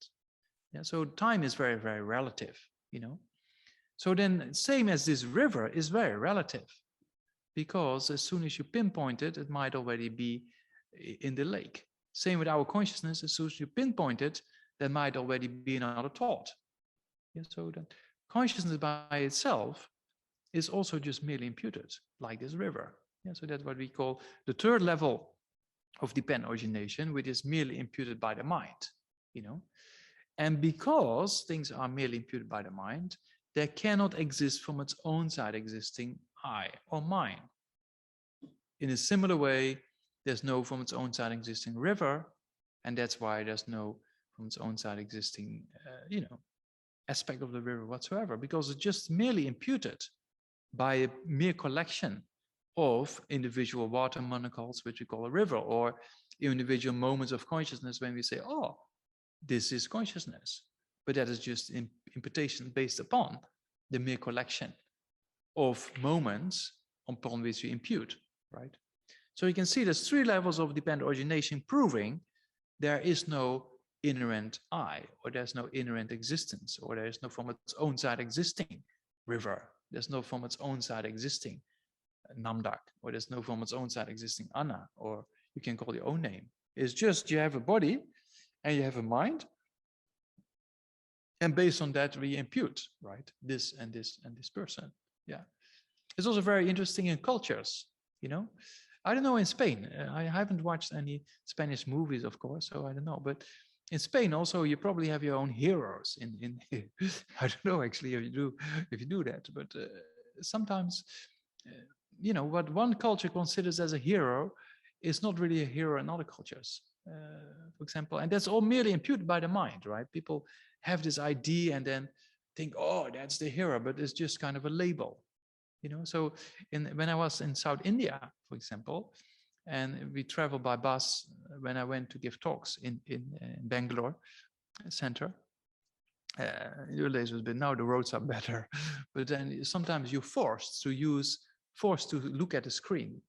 Yeah. So time is very, very relative, you know. So then, same as this river is very relative, because as soon as you pinpoint it, it might already be in the lake. Same with our consciousness. As soon as you pinpoint it, there might already be another thought. Yeah, so that consciousness by itself is also just merely imputed, like this river. Yeah, so that's what we call the third level of dependent origination, which is merely imputed by the mind, you know. And because things are merely imputed by the mind, there cannot exist from its own side existing I or mine. In a similar way, there's no from its own side existing river, and that's why there's no from its own side existing, you know, aspect of the river whatsoever, because it's just merely imputed by a mere collection of individual water molecules, which we call a river, or individual moments of consciousness when we say, oh, this is consciousness. But that is just imputation based upon the mere collection of moments upon which we impute, right? So you can see there's 3 levels of dependent origination, proving there is no inherent I, or there's no inherent existence, or there is no from its own side existing river. There's no from its own side existing Namdak, or there's no from its own side existing Anna, or you can call your own name. It's just you have a body and you have a mind, and based on that we impute, right, this and this and this person. Yeah, it's also very interesting in cultures, you know. I don't know in Spain, I haven't watched any Spanish movies, of course, so I don't know, but in Spain also you probably have your own heroes in I don't know actually if you do that, but sometimes you know, what one culture considers as a hero is not really a hero in other cultures, for example, and that's all merely imputed by the mind, right? People have this idea and then think, oh, that's the hero, but it's just kind of a label, you know. So when I was in South India, for example, and we traveled by bus when I went to give talks in Bangalore center. In the early days it was a bit, now the roads are better, but then sometimes you're forced to look at the screen.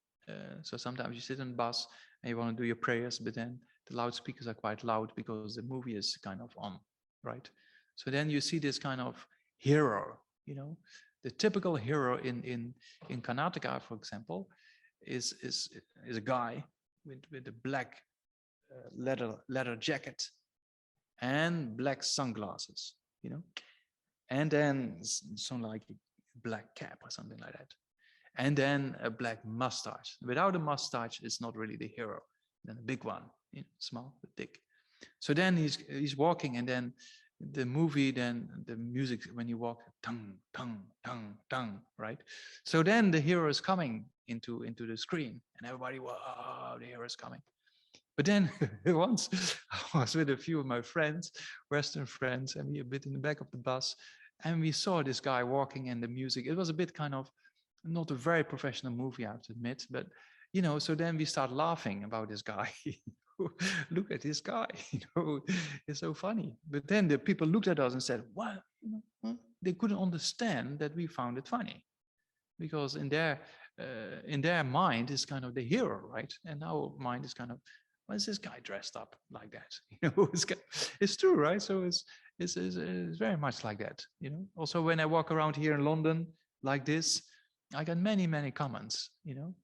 So sometimes you sit in the bus and you want to do your prayers, but then the loudspeakers are quite loud because the movie is kind of on, right? So then you see this kind of hero, you know. The typical hero in Karnataka, for example, is a guy with a black leather jacket and black sunglasses, you know, and then some like a black cap or something like that, and then a black mustache. Without a mustache, it's not really the hero. Then a big one, you know, small but thick. So then he's walking, and then the movie, then the music when you walk, tung tung tung tung, right? So then the hero is coming into the screen, and everybody, wow, the hero is coming. But then once I was with a few of my friends, Western friends, and we a bit in the back of the bus, and we saw this guy walking and the music. It was a bit kind of not a very professional movie, I have to admit, but you know, so then we start laughing about this guy. Look at this guy, you know, it's so funny. But then the people looked at us and said, "What?" They couldn't understand that we found it funny, because in their mind is kind of the hero, right? And our mind is kind of, why is this guy dressed up like that? You know, it's true, right? So it's very much like that, you know. Also, when I walk around here in London like this, I got many comments, you know.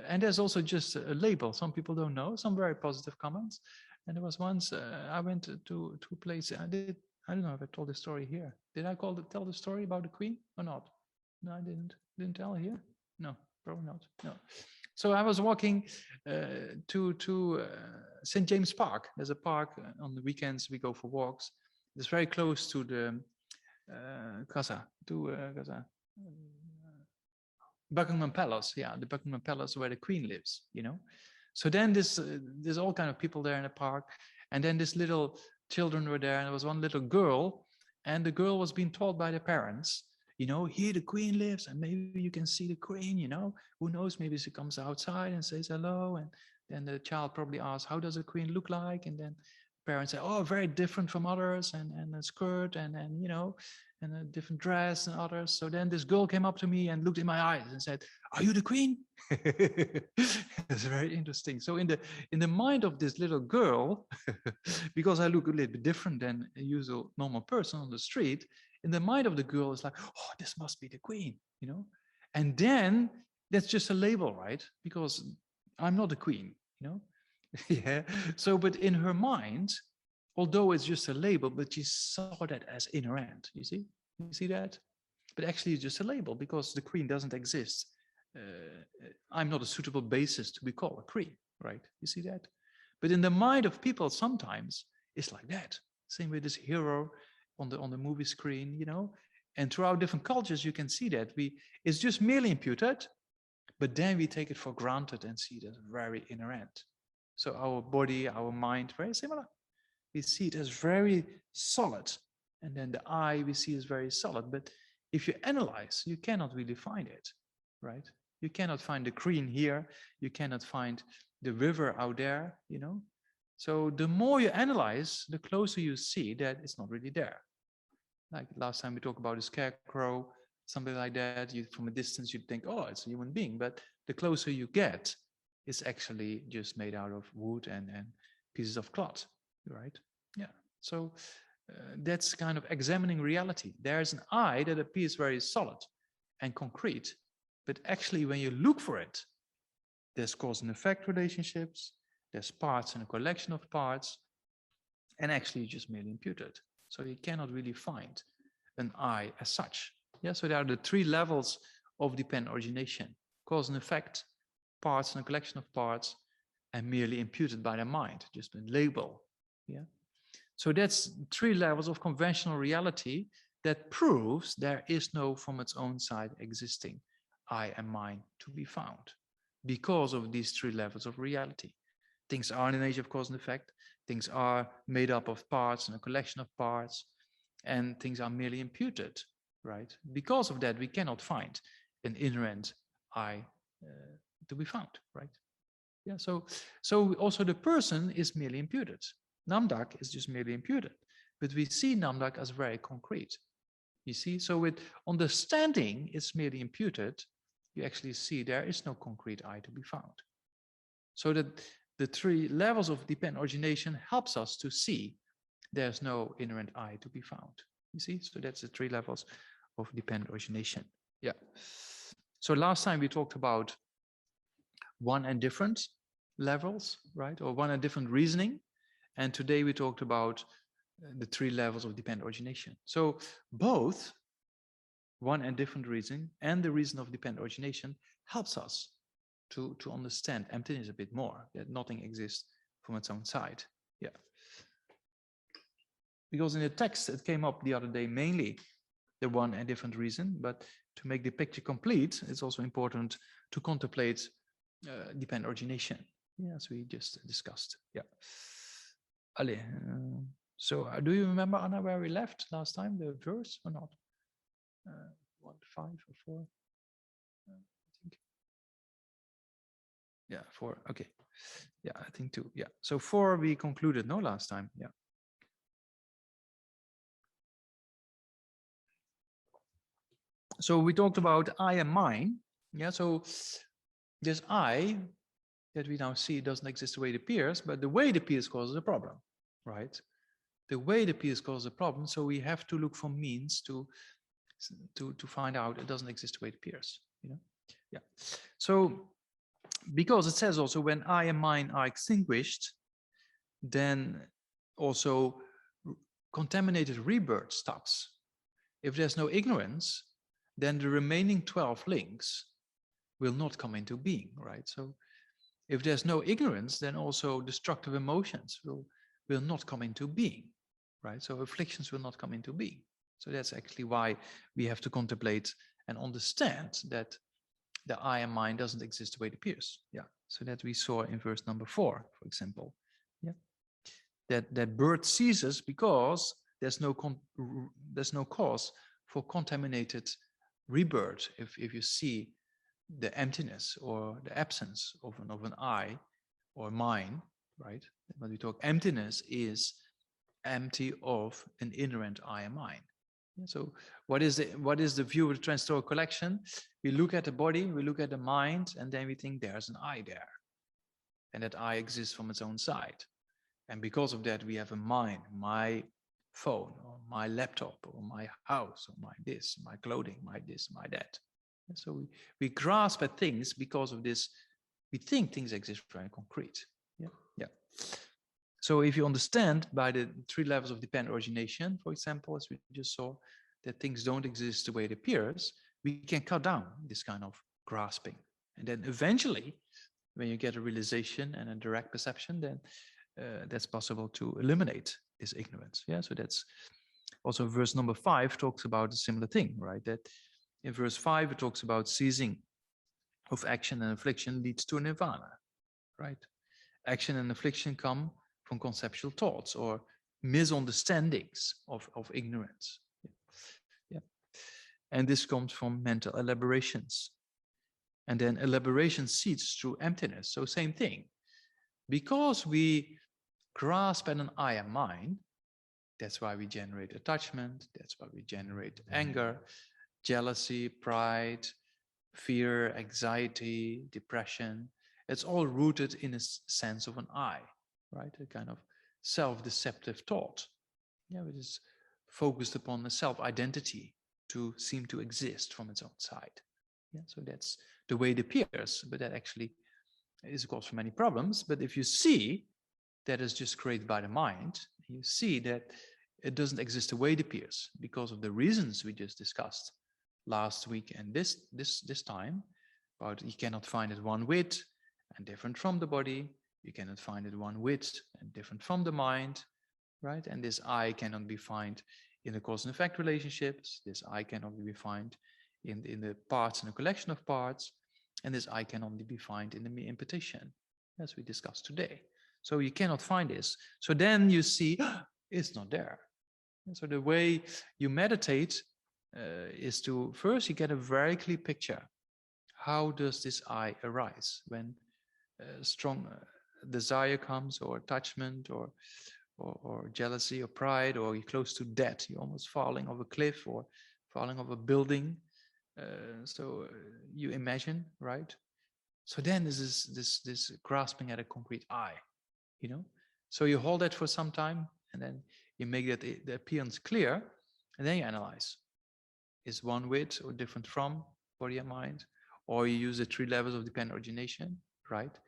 And there's also just a label. Some people don't know, some very positive comments. And there was once I went to a place. I don't know if I told the story here. Did I tell the story about the Queen or not? No, I didn't tell here. No, probably not. No. So I was walking to St. James Park. There's a park on the weekends we go for walks. It's very close to the Buckingham Palace. Yeah, the Buckingham Palace where the Queen lives, you know. So then there's all kind of people there in the park, and then this little children were there, and there was one little girl, and the girl was being told by the parents, you know, here the Queen lives, and maybe you can see the Queen, you know, who knows, maybe she comes outside and says hello, and then the child probably asks, how does a Queen look like? And then parents say, oh, very different from others, and a skirt, and you know, and a different dress than others. So then this girl came up to me and looked in my eyes and said, are you the Queen? It's very interesting. So in the mind of this little girl, because I look a little bit different than a usual normal person on the street, in the mind of the girl, it's like, oh, this must be the Queen, you know? And then that's just a label, right? Because I'm not a queen, you know? Yeah. So, but in her mind, although it's just a label, but she saw that as inherent, you see? You see that? But actually it's just a label because the Queen doesn't exist. I'm not a suitable basis to be called a queen, right? You see that? But in the mind of people, sometimes it's like that. Same with this hero on the movie screen, you know? And throughout different cultures, you can see that it's just merely imputed, but then we take it for granted and see it as very inherent. So our body, our mind, very similar. We see it as very solid. And then the eye we see is very solid. But if you analyze, you cannot really find it, right? You cannot find the Queen here. You cannot find the river out there, you know? So the more you analyze, the closer you see that it's not really there. Like last time we talked about a scarecrow, something like that. From a distance, you'd think, oh, it's a human being. But the closer you get, it's actually just made out of wood and pieces of cloth, right? Yeah. So that's kind of examining reality. There's an eye that appears very solid and concrete, but actually when you look for it, there's cause and effect relationships, there's parts and a collection of parts, and actually just merely imputed. So you cannot really find an eye as such. Yeah, so there are the three levels of dependent origination: cause and effect, parts and a collection of parts, and merely imputed by the mind, just a label. Yeah. So that's three levels of conventional reality that proves there is no from its own side existing I and mine to be found because of these three levels of reality. Things are in the nature of cause and effect. Things are made up of parts and a collection of parts, and things are merely imputed, right? Because of that, we cannot find an inherent I to be found, right? Yeah. So also the person is merely imputed. Namdak is just merely imputed, but we see Namdak as very concrete. You see, so with understanding it's merely imputed, you actually see there is no concrete I to be found. So that the three levels of dependent origination helps us to see there's no inherent I to be found. You see, so that's the three levels of dependent origination. Yeah. So last time we talked about one and different levels, right? Or one and different reasoning. And today we talked about the three levels of dependent origination. So both one and different reasoning and the reason of dependent origination helps us to understand emptiness a bit more, that nothing exists from its own side. Yeah. Because in the text, it came up the other day, mainly the one and different reason, but to make the picture complete, it's also important to contemplate dependent origination. Yes, we just discussed. Yeah. Allez, so do you remember, Anna, where we left last time, the verse or not? 1, 5 or 4? I think. Yeah, 4. Okay. Yeah, I think 2. Yeah. So 4 we concluded, no, last time. Yeah. So we talked about I and mine. Yeah. So this I that we now see doesn't exist the way it appears, but the way it appears causes a problem, right? The way it appears causes a problem. So we have to look for means to find out it doesn't exist the way it appears. You know. Yeah. So because it says also when I and mine are extinguished, then also contaminated rebirth stops. If there's no ignorance, then the remaining 12 links will not come into being, right? So if there's no ignorance, then also destructive emotions will not come into being, right? So afflictions will not come into being. So that's actually why we have to contemplate and understand that the I and mine doesn't exist the way it appears. Yeah. So that we saw in verse number 4, for example. Yeah. That birth ceases because there's no cause for contaminated rebirth. If you see the emptiness or the absence of an I or mine, right? When we talk emptiness is empty of an inherent I and mine. So what is the view of the transitory collection? We look at the body, we look at the mind, and then we think there's an I there. And that I exists from its own side. And because of that, we have a mind, my phone, or my laptop, or my house, or my this, my clothing, my this, my that. And so we grasp at things because of this. We think things exist very concrete. Yeah. Yeah. So if you understand by the 3 levels of dependent origination, for example, as we just saw, that things don't exist the way it appears, we can cut down this kind of grasping. And then eventually, when you get a realization and a direct perception, then that's possible to eliminate this ignorance. Yeah, so that's also verse number 5 talks about a similar thing, right? That in verse 5, it talks about ceasing of action and affliction leads to nirvana, right? Action and affliction come from conceptual thoughts or misunderstandings of ignorance. Yeah. And this comes from mental elaborations. And then elaboration seeds through emptiness. So same thing. Because we grasp at an I and mine, that's why we generate attachment, that's why we generate anger, jealousy, pride, fear, anxiety, depression. It's all rooted in a sense of an I, right? A kind of self-deceptive thought, yeah, which is focused upon the self-identity to seem to exist from its own side. Yeah, so that's the way it appears, but that actually is a cause for many problems. But if you see that is just created by the mind, you see that it doesn't exist the way it appears because of the reasons we just discussed last week and this time, about you cannot find it one with and different from the body, you cannot find it one with and different from the mind, right? And this I cannot be found in the cause and effect relationships, this I cannot be found in the parts and the collection of parts, and this I can only be found in the mere impartition, as we discussed today. So you cannot find this. So then you see, it's not there. And so the way you meditate is to first you get a very clear picture. How does this I arise when strong desire comes, or attachment, or jealousy, or pride, or you're close to death, you're almost falling off a cliff or falling off a building. So you imagine, right? So then this grasping at a concrete I, you know. So you hold that for some time, and then you make that the appearance clear, and then you analyze: is one with or different from body and mind, or you use the 3 levels of dependent origination, right?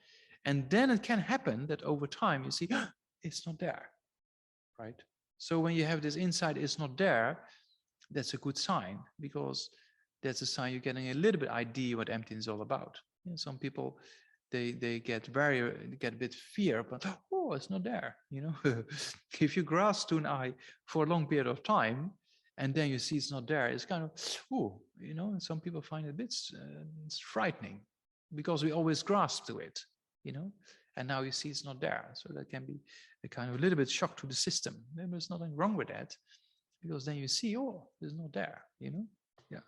And then it can happen that over time you see it's not there, right? So when you have this insight, it's not there, that's a good sign, because that's a sign you're getting a little bit idea what emptiness is all about. You know, some people they get a bit fear, but oh, it's not there. You know, if you grasp to an I for a long period of time, and then you see it's not there, it's kind of oh, you know. And some people find it a bit it's frightening, because we always grasp to it, you know. and now you see it's not there. So that can be a kind of a little bit shock to the system. Then there's nothing wrong with that, because then you see, oh, it's not there, you know? Yeah.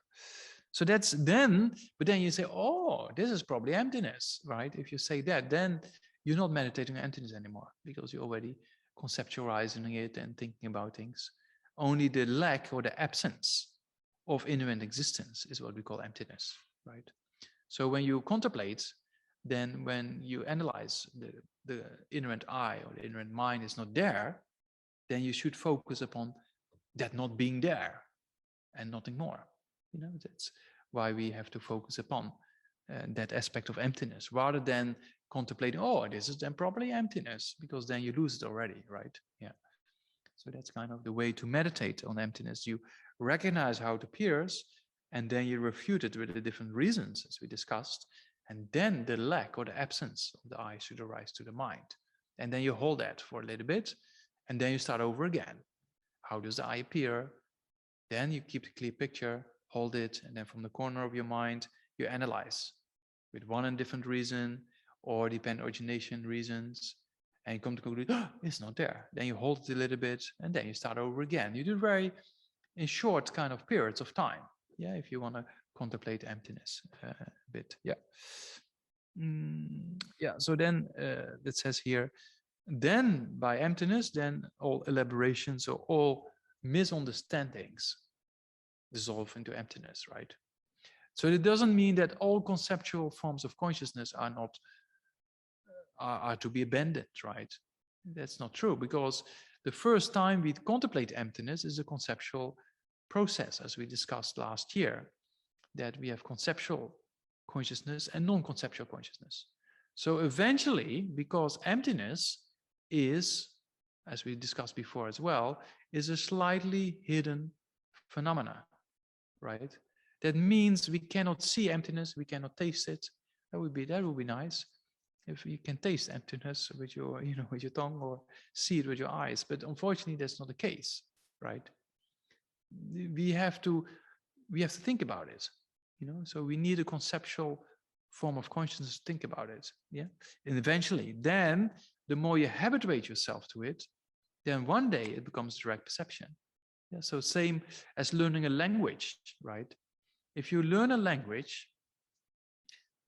So that's then, but then you say, oh, this is probably emptiness, right? If you say that, then you're not meditating on emptiness anymore, because you're already conceptualizing it and thinking about things. Only the lack or the absence of inherent existence is what we call emptiness, right? So when you contemplate, then when you analyze the inherent I or the inherent mind is not there, then you should focus upon that not being there and nothing more. You know, that's why we have to focus upon that aspect of emptiness, rather than contemplating, oh, this is then probably emptiness, because then you lose it already, right? Yeah. So that's kind of the way to meditate on emptiness. You recognize how it appears, and then you refute it with the different reasons, as we discussed, and then the lack or the absence of the I should arise to the mind. And then you hold that for a little bit, and then you start over again. How does the I appear? Then you keep the clear picture, hold it, and then from the corner of your mind, you analyze with one and different reason, or dependent origination reasons, and you come to conclude, oh, it's not there. Then you hold it a little bit, and then you start over again. You do it very in short kind of periods of time. Yeah, if you want to contemplate emptiness a bit. Yeah. Yeah. So then it says here, then by emptiness, then all elaborations or all misunderstandings dissolve into emptiness, right? So it doesn't mean that all conceptual forms of consciousness are not are to be abandoned, right? That's not true, because the first time we contemplate emptiness is a conceptual process, as we discussed last year, that we have conceptual consciousness and non-conceptual consciousness. So eventually, because emptiness is, as we discussed before as well, is a slightly hidden phenomena, right? That means we cannot see emptiness, we cannot taste it. That would be nice if you can taste emptiness with your, you know, with your tongue, or see it with your eyes. But unfortunately, that's not the case, right? We have to think about it, you know. So we need a conceptual form of consciousness to think about it. Yeah. And eventually, then the more you habituate yourself to it, then one day it becomes direct perception. Yeah. So same as learning a language, right? If you learn a language,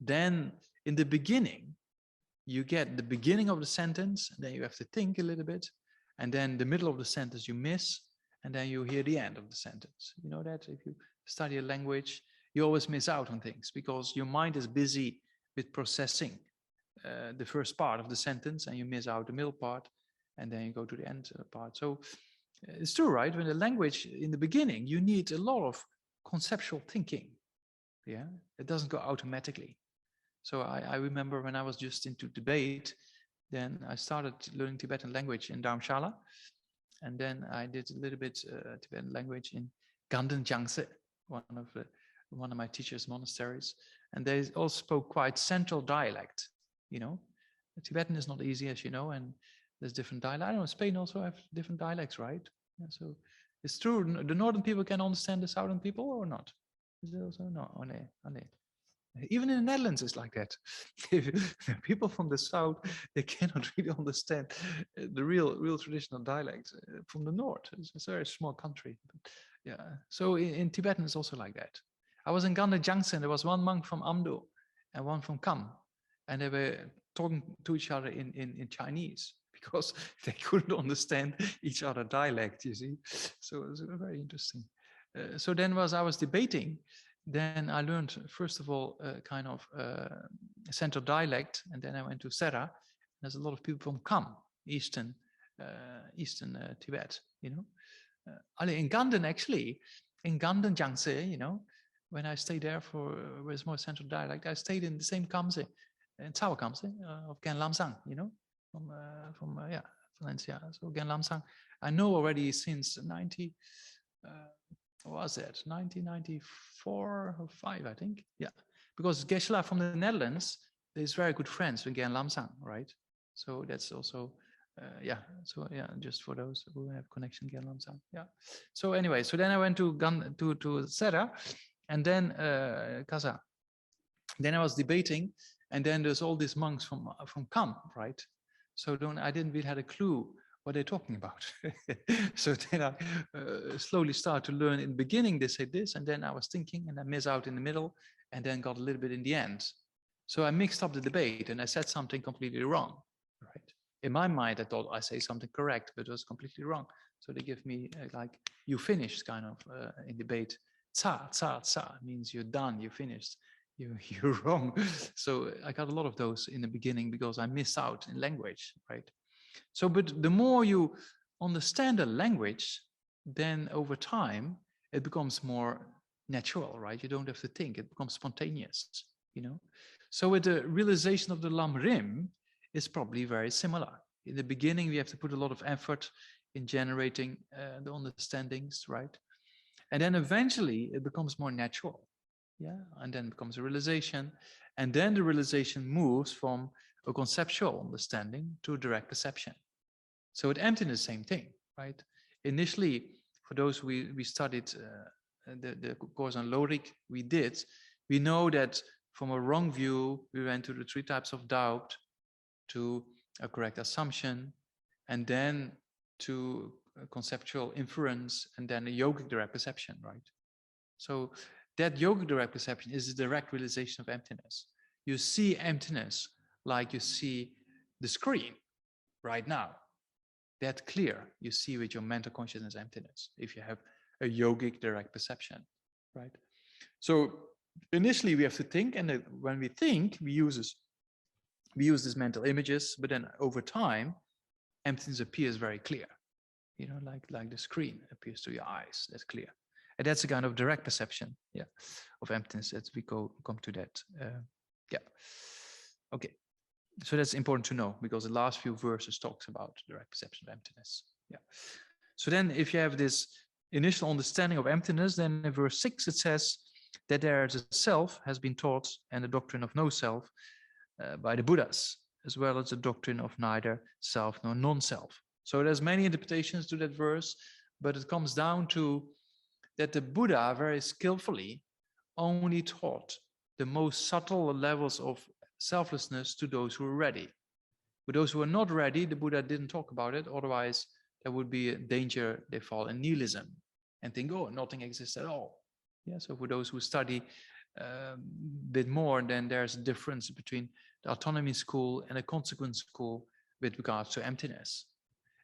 then in the beginning, you get the beginning of the sentence, and then you have to think a little bit, and then the middle of the sentence you miss, and then you hear the end of the sentence. You know that if you study a language, you always miss out on things, because your mind is busy with processing the first part of the sentence, and you miss out the middle part, and then you go to the end part. So it's true, right? When the language, in the beginning, you need a lot of conceptual thinking. Yeah, it doesn't go automatically. So I remember when I was just into debate, then I started learning Tibetan language in Dharamshala, and then I did a little bit Tibetan language in Ganden Jangse, one of my teachers' monasteries, and they all spoke quite central dialect. You know, Tibetan is not easy, as you know, and there's different dialects. I don't know, Spain also have different dialects, right? Yeah, so it's true. The northern people can understand the southern people, or not? Is it also no? Oh, no. Even in the Netherlands, it's like that. People from the south, they cannot really understand the real traditional dialects from the north. It's a very small country. But yeah. So in Tibetan, it's also like that. I was in Ganden Jangsen. There was one monk from Amdo and one from Kam, and they were talking to each other in Chinese, because they couldn't understand each other's dialect. You see, so it was very interesting. So then, as I was debating, then I learned, first of all, kind of central dialect, and then I went to Sera. There's a lot of people from Kam, Eastern Tibet, you know. In Ganden, actually, in Ganden Jangse, you know, when I stayed there with more central dialect, I stayed in the same Kamse, in Tsawa Kamse of Gen Lamsang, you know, from Valencia. So Gen Lamsang, I know already since 1994 or 5, I think. Yeah, because Geshe from the Netherlands is very good friends with Gen Lamsang, right? So that's also, just for those who have connection, Gen Lamsang. Yeah. So anyway, so then I went to Sera, and then Kaza. Then I was debating, And then there's all these monks from Kam, right? So I didn't really have a clue what they're talking about. So then I slowly start to learn. In the beginning, they said this, and then I was thinking, and I miss out in the middle, and then got a little bit in the end. So I mixed up the debate, and I said something completely wrong, right? In my mind, I thought I say something correct, but it was completely wrong. So they give me like, you finished, kind of in debate. Tsa, tsa, tsa means you're done, you finished. You're wrong. So I got a lot of those in the beginning because I missed out in language, right? So, but the more you understand a language, then over time, it becomes more natural, right? You don't have to think, it becomes spontaneous, you know? So with the realization of the Lam Rim is probably very similar. In the beginning, we have to put a lot of effort in generating the understandings, right? And then eventually it becomes more natural, yeah? And then it becomes a realization. And then the realization moves from a conceptual understanding to direct perception. So with emptiness, same thing, right? Initially, for those we studied the course on logic, we know that from a wrong view, we went to the 3 types of doubt, to a correct assumption, and then to a conceptual inference, and then a yogic direct perception, right? So that yogic direct perception is the direct realization of emptiness. You see emptiness like you see the screen right now. That clear, you see with your mental consciousness emptiness, if you have a yogic direct perception, right? So initially we have to think, and when we think, we use these mental images, but then over time, emptiness appears very clear, you know, like the screen appears to your eyes, that's clear. And that's a kind of direct perception, yeah, of emptiness as we come to that. Yeah, okay. So that's important to know because the last few verses talks about direct perception of emptiness. Yeah. So then if you have this initial understanding of emptiness, then in verse 6 it says that there is a self has been taught and the doctrine of no self by the Buddhas, as well as the doctrine of neither self nor non-self. So there's many interpretations to that verse, but it comes down to that the Buddha very skillfully only taught the most subtle levels of selflessness to those who are ready. But those who are not ready, the Buddha didn't talk about it. Otherwise, there would be a danger they fall in nihilism and think, oh, nothing exists at all. Yeah. So for those who study a bit more, then there's a difference between the autonomy school and the consequent school with regards to emptiness.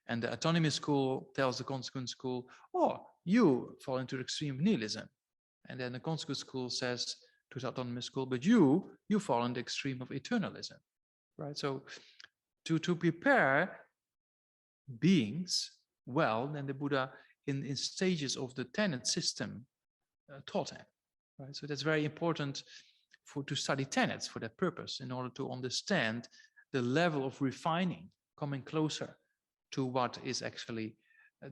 And the autonomy school tells the consequent school, oh, you fall into the extreme of nihilism. And then the consequent school says to the autonomous school, but you fall in the extreme of eternalism, right? So to prepare beings well, then the Buddha in stages of the tenet system taught him, right? So that's very important to study tenets for that purpose, in order to understand the level of refining, coming closer to what is actually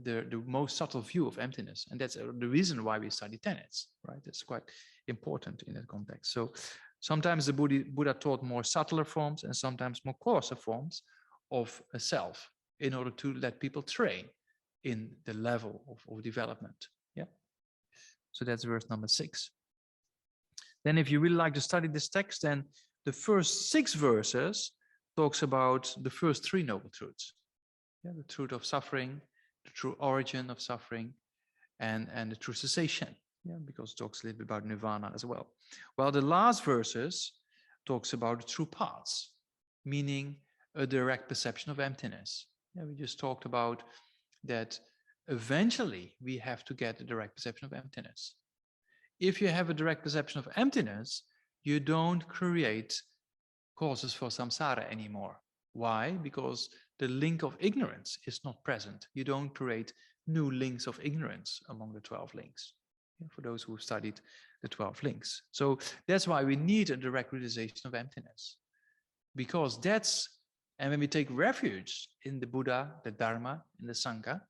the most subtle view of emptiness. And that's the reason why we study tenets, right? That's quite important in that context. So sometimes the Buddha taught more subtler forms and sometimes more coarser forms of a self in order to let people train in the level of development. Yeah. So that's verse number 6. Then if you really like to study this text, then the first 6 verses talks about the first 3 noble truths. Yeah, the truth of suffering, the true origin of suffering, and the true cessation. Yeah, because it talks a little bit about nirvana as well. While the last verses talks about the true paths, meaning a direct perception of emptiness. Yeah, we just talked about that eventually we have to get a direct perception of emptiness. If you have a direct perception of emptiness, you don't create causes for samsara anymore. Why? Because the link of ignorance is not present. You don't create new links of ignorance among the 12 links. Yeah, for those who have studied the 12 links. So that's why we need a direct realization of emptiness. Because and when we take refuge in the Buddha, the Dharma, and the Sangha,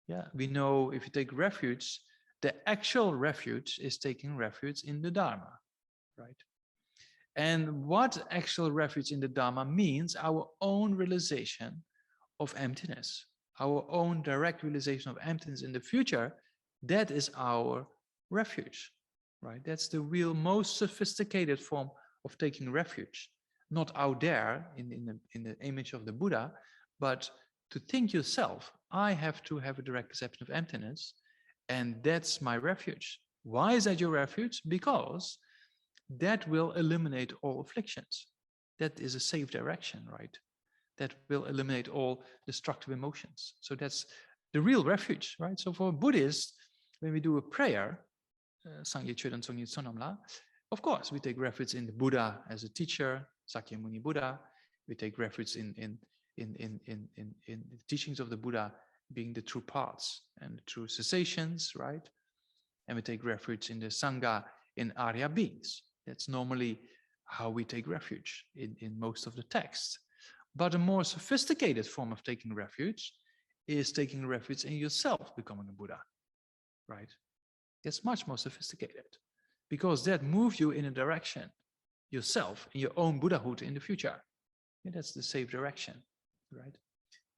yeah, we know if you take refuge, the actual refuge is taking refuge in the Dharma, right? And what actual refuge in the Dharma means, our own realization of emptiness, our own direct realization of emptiness in the future, that is our refuge, right? That's the real most sophisticated form of taking refuge. not out there in the image of the Buddha, but to think yourself, I have to have a direct perception of emptiness, and that's my refuge. Why is that your refuge? Because that will eliminate all afflictions. That is a safe direction, right? That will eliminate all destructive emotions. So that's the real refuge, right? So for Buddhists, when we do a prayer, Sangye Chodan Songye Sonamla, of course, we take refuge in the Buddha as a teacher, Sakyamuni Buddha. We take refuge in the teachings of the Buddha being the true paths and the true cessations, right? And we take refuge in the Sangha, in ARYA beings. That's normally how we take refuge in most of the texts. But a more sophisticated form of taking refuge is taking refuge in yourself becoming a Buddha, right? It's much more sophisticated because that moves you in a direction yourself in your own Buddhahood in the future. Yeah, that's the safe direction, right?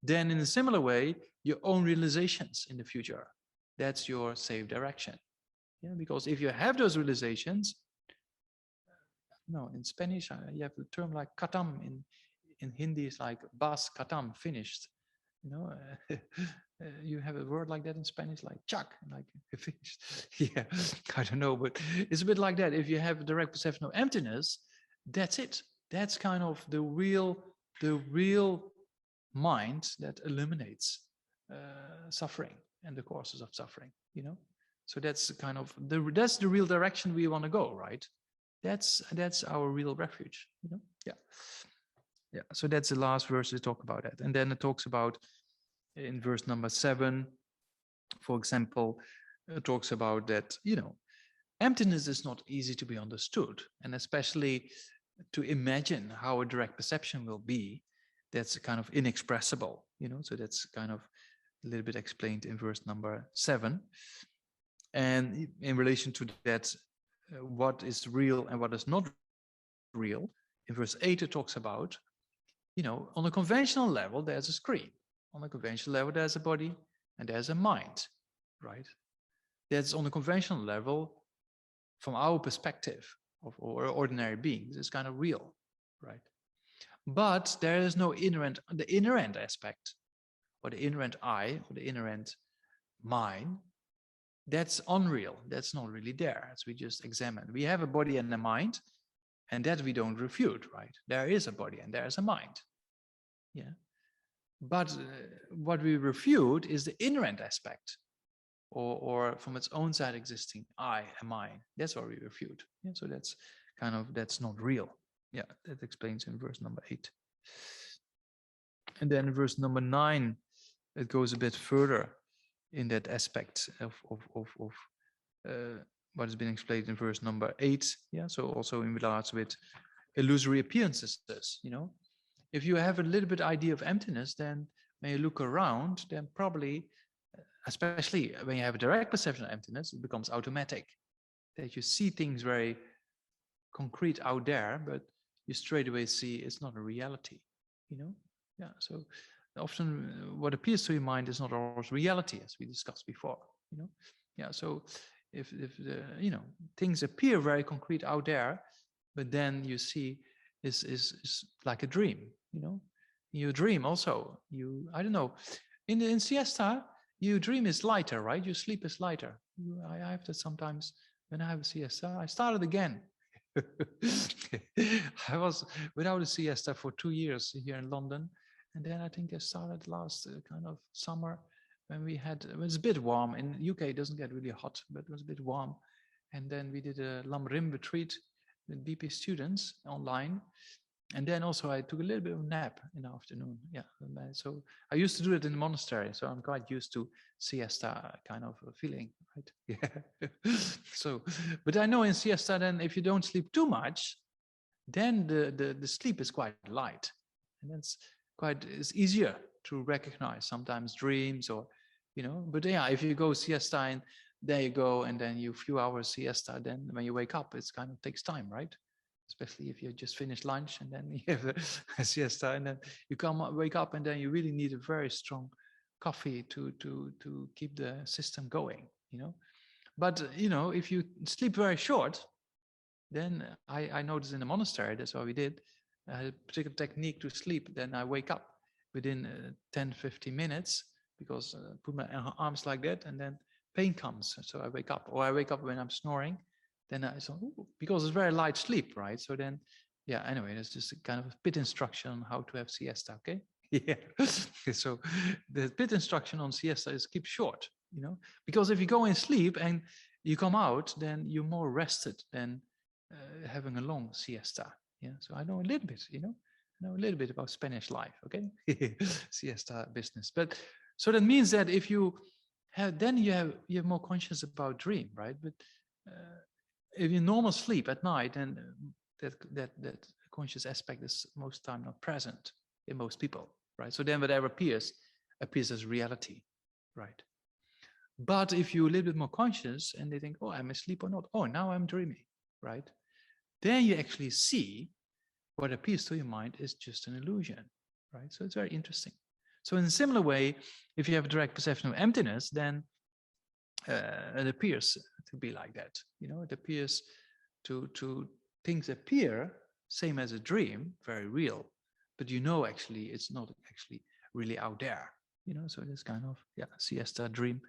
Then in a similar way, your own realizations in the future, that's your safe direction. Yeah, because if you have those realizations, no, in Spanish, you have a term like katam. In Hindi, it's like bas katam, finished. You know, you have a word like that in Spanish, like chak, like finished. Yeah, I don't know, but it's a bit like that. If you have a direct perception of emptiness, that's it. That's kind of the real mind that eliminates suffering and the causes of suffering. You know, so that's kind of that's the real direction we want to go, right? That's our real refuge. You know, yeah. Yeah, so that's the last verse to talk about that. And then it talks about, in verse number 7, for example, it talks about that, you know, emptiness is not easy to be understood. And especially to imagine how a direct perception will be, that's kind of inexpressible, you know, so that's kind of a little bit explained in verse number 7. And in relation to that, what is real and what is not real, in verse 8 it talks about, you know, on a conventional level, there's a screen. On a conventional level, there's a body and there's a mind, right? That's on a conventional level, from our perspective of ordinary beings, it's kind of real, right? But there is no the inherent aspect, or the inherent I, or the inherent mind, that's unreal. That's not really there, as we just examined. We have a body and a mind, and that we don't refute, right? There is a body and there is a mind. Yeah. But what we refute is the inherent aspect, or from its own side existing I and mine. That's what we refute. Yeah. So that's kind of, that's not real. Yeah, that explains in verse number 8. And then in verse number 9, it goes a bit further in that aspect of what has been explained in verse number 8. Yeah, so also in regards with illusory appearances, you know, if you have a little bit idea of emptiness, then when you look around, then probably, especially when you have a direct perception of emptiness, it becomes automatic that you see things very concrete out there, but you straight away see it's not a reality, you know? Yeah, so often what appears to your mind is not always reality, as we discussed before, you know? Yeah, so if you know, things appear very concrete out there, but then you see is like a dream, you know? You dream also, I don't know, in siesta, you dream is lighter, right? Your sleep is lighter. I have that sometimes when I have a siesta. I started again. I was without a siesta for 2 years here in London. And then I think I started last kind of summer when it was a bit warm. In the UK, it doesn't get really hot, but it was a bit warm. And then we did a Lamrim retreat with BP students online. And then also I took a little bit of a nap in the afternoon. Yeah, so I used to do it in the monastery. So I'm quite used to siesta kind of a feeling, right? Yeah. So, but I know in siesta, then if you don't sleep too much, then the sleep is quite light. And it's easier to recognize sometimes dreams or, you know, but yeah, if you go siesta and there you go, and then you few hours siesta, then when you wake up, it's kind of takes time, right? Especially if you just finished lunch and then you have a siesta, and then you wake up, and then you really need a very strong coffee to keep the system going, you know. But you know, if you sleep very short, then I noticed in the monastery, that's what we did. I had a particular technique to sleep, then I wake up within 10-15 minutes because put my arms like that, and then pain comes, so I wake up. Or I wake up when I'm snoring, then I so because it's very light sleep, right? So then, yeah. Anyway, that's just a kind of a bit instruction on how to have siesta. Okay. Yeah. So the bit instruction on siesta is keep short, you know, because if you go in sleep and you come out, then you're more rested than having a long siesta. Yeah. So I know a little bit, you know, a little bit about Spanish life. Okay. Siesta business. But so that means that if you have, then you have more conscious about dream, right? But if you normal sleep at night, then that conscious aspect is most time not present in most people, right? So then whatever appears as reality, right? But if you're a little bit more conscious and they think, oh, I'm asleep or not, oh, now I'm dreaming, right? Then you actually see what appears to your mind is just an illusion, right? So it's very interesting. So in a similar way, if you have a direct perception of emptiness, then it appears to be like that. You know, it appears to things appear same as a dream, very real, but you know actually it's not actually really out there. You know, so this kind of siesta dream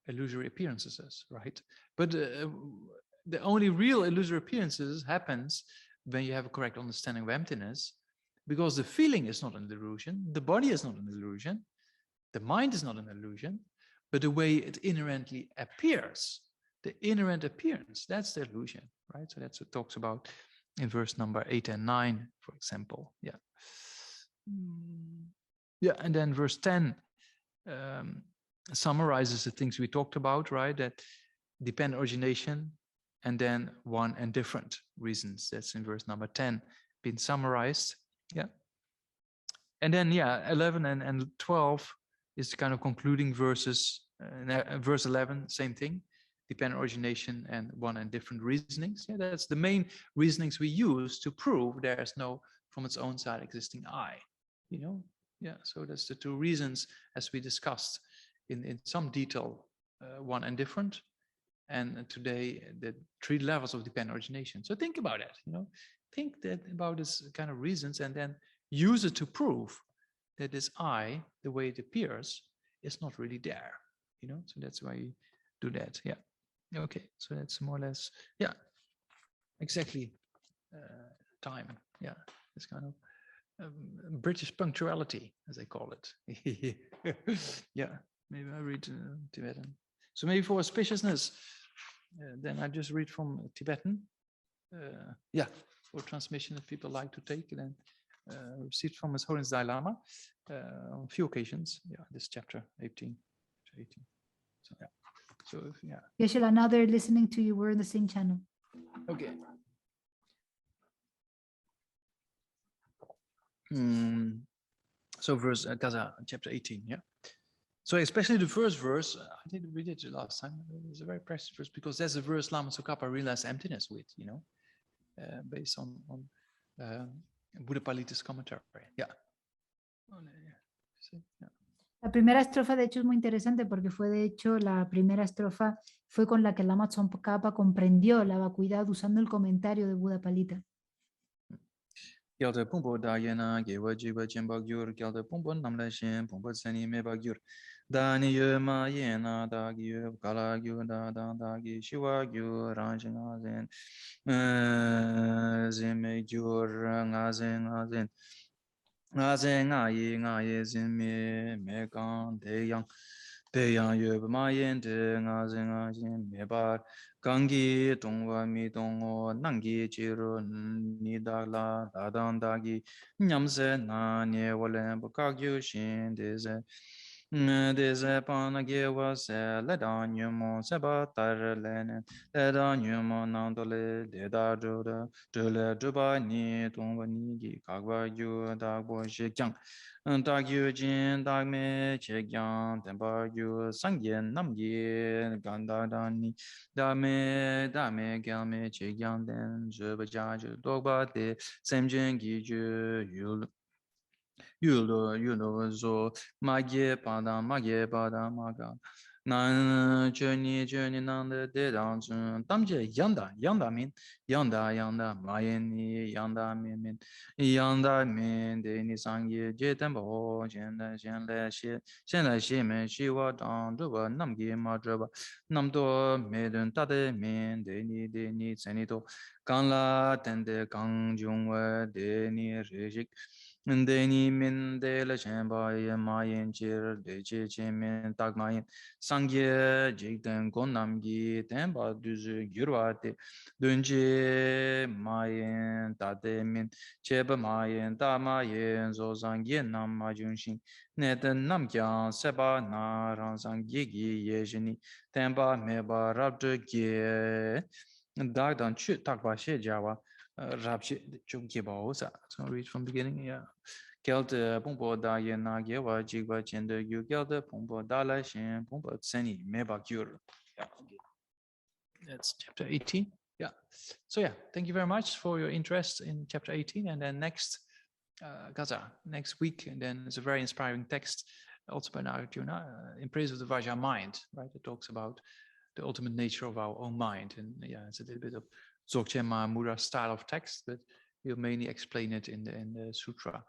illusory appearances, right? But the only real illusory appearances happens when you have a correct understanding of emptiness, because the feeling is not an illusion, the body is not an illusion, the mind is not an illusion, but the way it inherently appears, the inherent appearance, that's the illusion, right? So that's what it talks about in verse number 8 and 9, for example. Yeah. Yeah, and then verse 10 summarizes the things we talked about, right? That dependent origination, and then one and different reasons. That's in verse number 10, been summarized. Yeah. And then, 11 and 12 is kind of concluding verses. Verse 11, same thing, dependent origination and one and different reasonings. Yeah, that's the main reasonings we use to prove there's no from its own side existing I. You know, yeah. So that's the two reasons, as we discussed in some detail, one and different. And today, the 3 levels of dependent origination. So think about it, you know, think that about this kind of reasons, and then use it to prove that this I, the way it appears, is not really there, you know. So that's why you do that. Yeah. Okay. So that's more or less, yeah, exactly. Time. Yeah. It's kind of British punctuality, as they call it. Yeah. Maybe I read Tibetan. So maybe for auspiciousness, then I just read from Tibetan. Yeah, for transmission that people like to take, and then received from His Holiness Dalai Lama on a few occasions. Yeah, this chapter 18 to 18. So yeah. So if, yeah. Geshe, now they're listening to you. We're in the same channel. Okay. So verse Gaza, chapter 18. Yeah. So especially the first verse, we did it last time. It's a very precious verse because there's a verse Lama Tsongkhapa realized emptiness with, you know, based on Buddha Palita's commentary. Yeah. La primera estrofa, de hecho, es muy interesante porque fue, de hecho, la primera estrofa fue con la que Lama Tsongkhapa comprendió la vacuidad usando el comentario de Buddha Palita. Gyalde Pumbo Dayana, Gewa Jiba Jimbagyur, Gyalde Pumbo Namlashin, Pumbo Sani Mebagyur, Dani Yuma Yena, Dagi, Galagyu, Dagi, Shiwa Gyu, Ranjina Zen, Zimegyur, Ngazen, Ngaye, Zime, Megan, Deyang. Deyang Yub Mayen de Ngazen, Mebar, Gangi, Dongwa Mi Dongo, Nangi, Jiru, Nidala, Dadandagi, Nyamse, Nani, Walen, Bukagyu, Shin, Deze, Deze Panagi was Ledan Yumo, Sebatar Lenen, Ledan Yumo, Nandole, Deda Juda, Jule Juba, Ni, Dongwa Nigi, Kagwa Yu, Dagbo Shikyang. Dag yu jin dag me che gyang tenpa yu sang yen nam ye gan da ni da me gyang me che gyang den je ba ja je dog ba de sem jin gi ju yu lo zo ma ge pa da ma ga Na journey nanda de dang tamje yanda min yanda mayen yanda min de ni sangye je tembo jenda jenle she men shi wa dang de wa nam ge ma zhe ba nam do me den ta de min de ni zeni do gang la ten de gang jung wa de ni re jik de ni min de la chen ba ye ma yen jir de je che min tak ma yen Sangye jikden gonamgi tenpa duzu gyurwate dunje mayen tate min cheba mayen ta mayen zo sangye nam ma junshin neten nam kyang seba na rang sangye gi yejini tenpa meba rabde gye dagdan chu takpa she jawa rabche chung kiba osa. So read from beginning, yeah. Gelde pongpo da ye na ge wa jigwa chende yu gelde pongpo da la shen pongpo tseni meba gyur. Yeah, okay. That's chapter 18. Yeah. So yeah, thank you very much for your interest in chapter 18. And then next next week, and then it's a very inspiring text also by Nagarjuna in praise of the Vajra mind, right? It talks about the ultimate nature of our own mind. And yeah, it's a little bit of Dzogchen Mahamudra style of text, but we'll mainly explain it in the sutra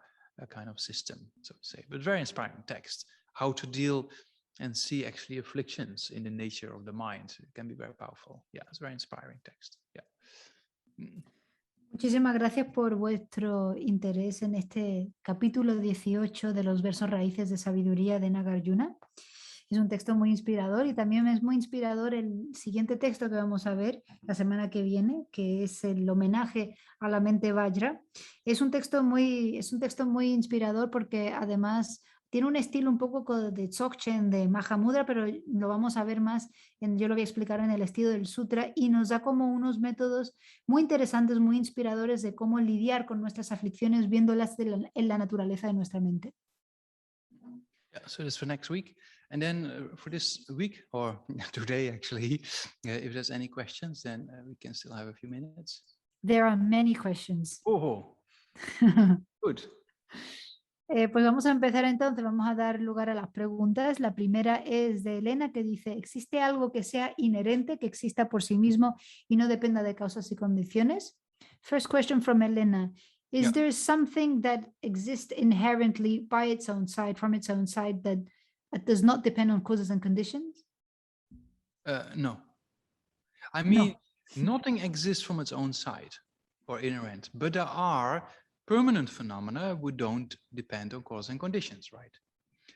kind of system, so to say. But very inspiring text, how to deal and see actually afflictions in the nature of the mind. It can be very powerful. Yeah, it's a very inspiring text. Yeah. Muchísimas gracias por vuestro interés en este capítulo 18 de los versos raíces de sabiduría de Nagarjuna. Es un texto muy inspirador y también es muy inspirador el siguiente texto que vamos a ver la semana que viene, que es el homenaje a la mente Vajra. Es un texto muy inspirador porque además tiene un estilo un poco de Dzogchen, de Mahamudra, pero lo vamos a ver más, yo lo voy a explicar en el estilo del sutra, y nos da como unos métodos muy interesantes, muy inspiradores de cómo lidiar con nuestras aflicciones viéndolas en la naturaleza de nuestra mente. Yeah, so this for next week. And then for this week, or today actually, if there's any questions, then we can still have a few minutes. There are many questions. Oh, good. Pues vamos a empezar entonces, vamos a dar lugar a las preguntas. La primera es de Elena, que dice: ¿existe algo que sea inherente, que exista por sí mismo y no dependa de causas y condiciones? First question from Elena. Is there something that exists inherently by its own side, from its own side, that does not depend on causes and conditions? No. I mean, nothing exists from its own side or inherent, but there are permanent phenomena which don't depend on cause and conditions, right?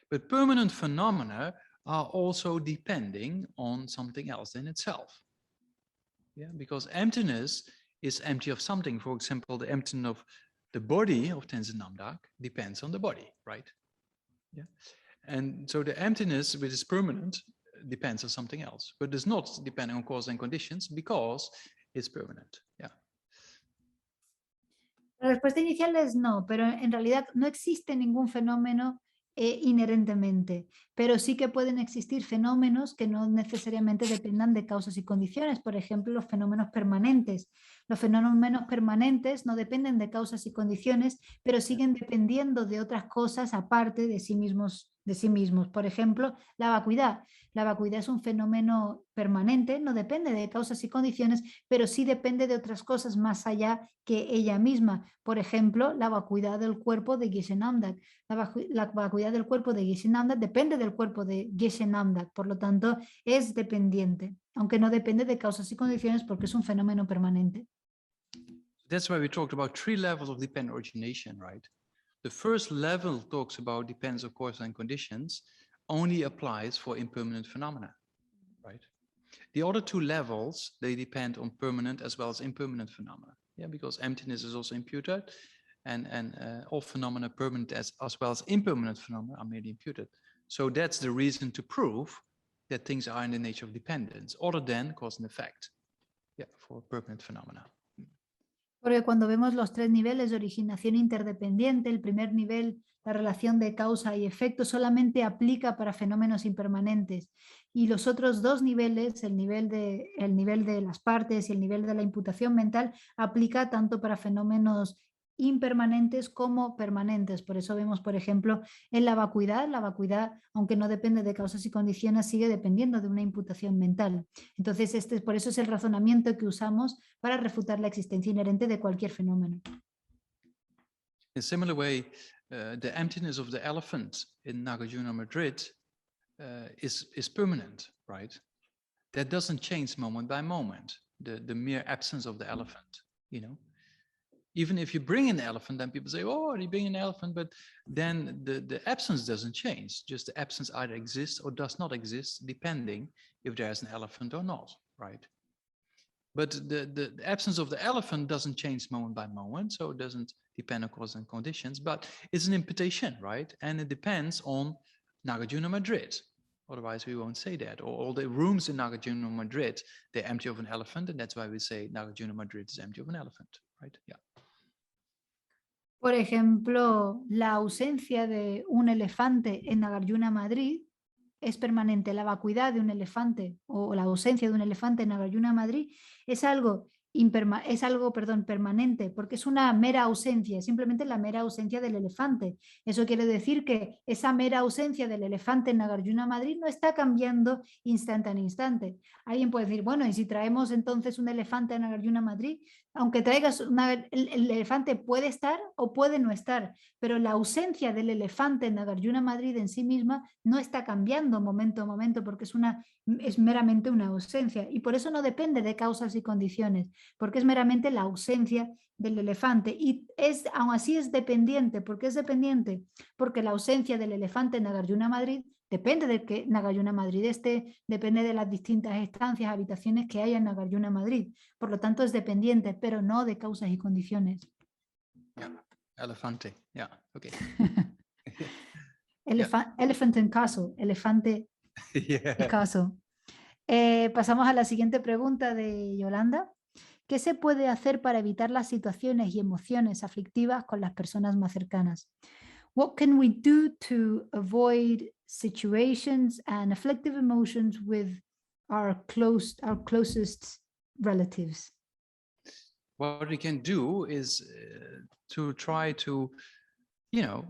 But permanent phenomena are also depending on something else than itself. Yeah, because emptiness is empty of something. For example, the emptiness of the body of Tenzin Namdak depends on the body, right? Yeah. And so the emptiness, which is permanent, depends on something else, but does not depend on cause and conditions because it's permanent. Yeah. La respuesta inicial es no, pero en realidad no existe ningún fenómeno inherentemente, pero sí que pueden existir fenómenos que no necesariamente dependan de causas y condiciones. Por ejemplo, los fenómenos permanentes. Los fenómenos permanentes no dependen de causas y condiciones, pero siguen dependiendo de otras cosas aparte de sí mismos. Por ejemplo, la vacuidad. La vacuidad es un fenómeno permanente, no depende de causas y condiciones, pero sí depende de otras cosas más allá que ella misma. Por ejemplo, la vacuidad del cuerpo de Geshe Namdak. La vacuidad del cuerpo de Geshe Namdak depende del cuerpo de Geshe Namdak, por lo tanto es dependiente, aunque no depende de causas y condiciones porque es un fenómeno permanente. That's why we talked about 3 levels of dependent origination, right? The first level talks about depends of cause and conditions, only applies for impermanent phenomena, right? The other 2 levels, they depend on permanent as well as impermanent phenomena. Yeah, because emptiness is also imputed, and all phenomena permanent as well as impermanent phenomena are merely imputed. So that's the reason to prove that things are in the nature of dependence, other than cause and effect. Yeah, for permanent phenomena. Porque cuando vemos los 3 niveles de originación interdependiente, el primer nivel, la relación de causa y efecto, solamente aplica para fenómenos impermanentes. Y los otros 2 niveles, el nivel de las partes y el nivel de la imputación mental, aplica tanto para fenómenos impermanentes como permanentes. Por eso vemos, por ejemplo, en la vacuidad, aunque no depende de causas y condiciones, sigue dependiendo de una imputación mental. Entonces, por eso es el razonamiento que usamos para refutar la existencia inherente de cualquier fenómeno. In a similar way, the emptiness of the elephant in Nagarjuna Madrid is permanent, right? That doesn't change moment by moment, the mere absence of the elephant, you know? Even if you bring an elephant, then people say, oh, you bring an elephant, but then the absence doesn't change. Just the absence either exists or does not exist, depending if there's an elephant or not, right? But the absence of the elephant doesn't change moment by moment, so it doesn't depend on causes and conditions, but it's an imputation, right? And it depends on Nagarjuna Madrid. Otherwise, we won't say that. Or all the rooms in Nagarjuna Madrid, they're empty of an elephant, and that's why we say Nagarjuna Madrid is empty of an elephant, right? Yeah. Por ejemplo, la ausencia de un elefante en Nagarjuna Madrid es permanente. La vacuidad de un elefante o la ausencia de un elefante en Nagarjuna Madrid es algo permanente, porque es una mera ausencia, simplemente la mera ausencia del elefante. Eso quiere decir que esa mera ausencia del elefante en Nagarjuna Madrid no está cambiando instante en instante. Alguien puede decir, bueno, ¿y si traemos entonces un elefante a Nagarjuna Madrid? Aunque traigas el elefante puede estar o puede no estar, pero la ausencia del elefante en Nagarjuna Madrid en sí misma no está cambiando momento a momento, porque es meramente una ausencia, y por eso no depende de causas y condiciones, porque es meramente la ausencia del elefante, y aún así es dependiente. ¿Por qué es dependiente? Porque la ausencia del elefante en Nagarjuna Madrid depende de que Nagarjuna Madrid esté, depende de las distintas estancias, habitaciones que haya en Nagarjuna Madrid. Por lo tanto, es dependiente, pero no de causas y condiciones. Yeah. Elefante, yeah, okay. Elephant en caso, elefante Yeah. en caso. Pasamos a la siguiente pregunta de Yolanda. ¿Qué se puede hacer para evitar las situaciones y emociones aflictivas con las personas más cercanas? What can we do to avoid situations and afflictive emotions with our closest relatives? What we can do is to try to, you know,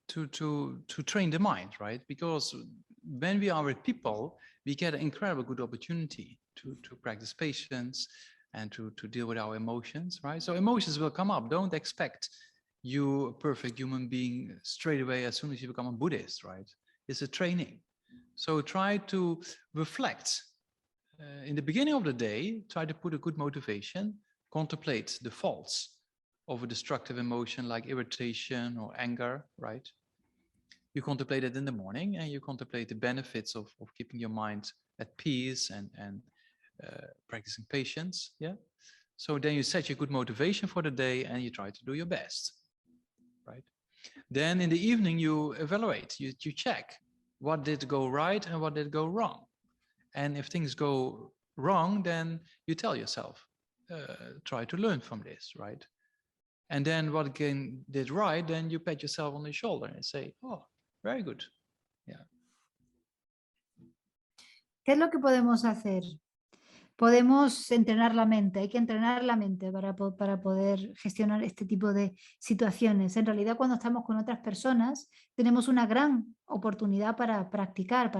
to train the mind, right? Because when we are with people, we get an incredible good opportunity to practice patience and to deal with our emotions, right? So emotions will come up. Don't expect you a perfect human being straight away as soon as you become a Buddhist, right? It's a training. So try to reflect. In the beginning of the day, try to put a good motivation, contemplate the faults of a destructive emotion like irritation or anger, right? You contemplate it in the morning, and you contemplate the benefits of keeping your mind at peace and practicing patience, yeah? So then you set your good motivation for the day and you try to do your best, right? Then in the evening you evaluate, you check what did go right and what did go wrong. And if things go wrong, then you tell yourself, try to learn from this, right? And then what did right, then you pat yourself on the shoulder and say, oh, very good. Yeah. ¿Qué es lo que podemos hacer? Podemos entrenar la mente, hay que entrenar la mente para poder gestionar este tipo de situaciones. En realidad, cuando estamos con otras personas, tenemos una gran oportunidad para practicar,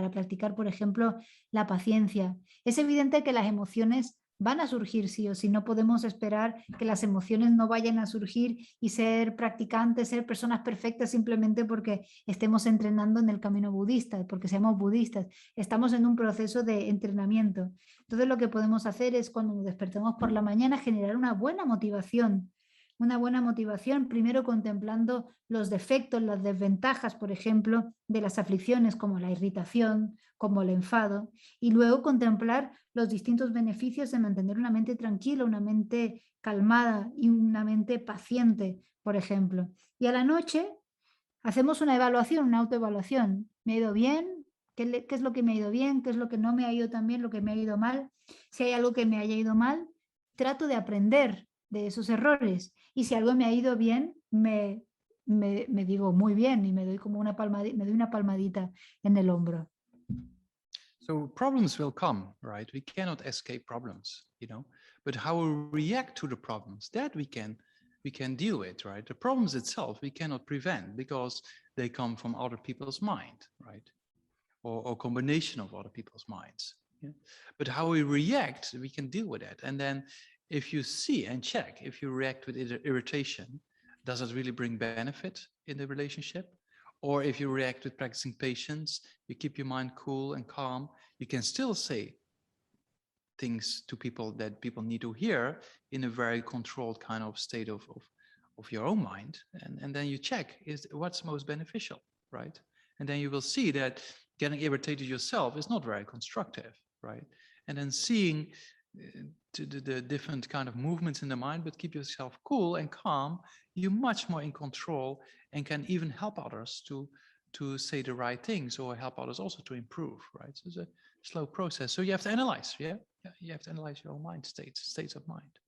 por ejemplo, la paciencia. Es evidente que las emociones van a surgir sí o sí, no podemos esperar que las emociones no vayan a surgir y ser practicantes, ser personas perfectas simplemente porque estemos entrenando en el camino budista, porque seamos budistas. Estamos en un proceso de entrenamiento. Entonces lo que podemos hacer es, cuando nos despertamos por la mañana, generar una buena motivación, primero contemplando los defectos, las desventajas, por ejemplo, de las aflicciones como la irritación, como el enfado, y luego contemplar los distintos beneficios de mantener una mente tranquila, una mente calmada y una mente paciente, por ejemplo. Y a la noche hacemos una evaluación, una autoevaluación. ¿Me ha ido bien? ¿Qué es lo que me ha ido bien? ¿Qué es lo que no me ha ido tan bien? ¿Lo que me ha ido mal? Si hay algo que me haya ido mal, trato de aprender de esos errores. Y si algo me ha ido bien, me digo muy bien y me doy como una palmadita en el hombro. So problems will come, right? We cannot escape problems, you know, but how we react to the problems, that we can we can deal with, right? The problems itself we cannot prevent because they come from other people's mind, right? Or combination of other people's minds. Yeah? But how we react, we can deal with it. And then if you see and check, if you react with irritation, does it really bring benefit in the relationship? Or if you react with practicing patience, you keep your mind cool and calm, you can still say things to people that people need to hear in a very controlled kind of state of your own mind. And then you check is what's most beneficial, right? And then you will see that getting irritated yourself is not very constructive, right? And then seeing the different kind of movements in the mind, but keep yourself cool and calm, you're much more in control and can even help others to say the right things or help others also to improve, right? So it's a slow process. So you have to analyze, yeah? You have to analyze your own mind states of mind.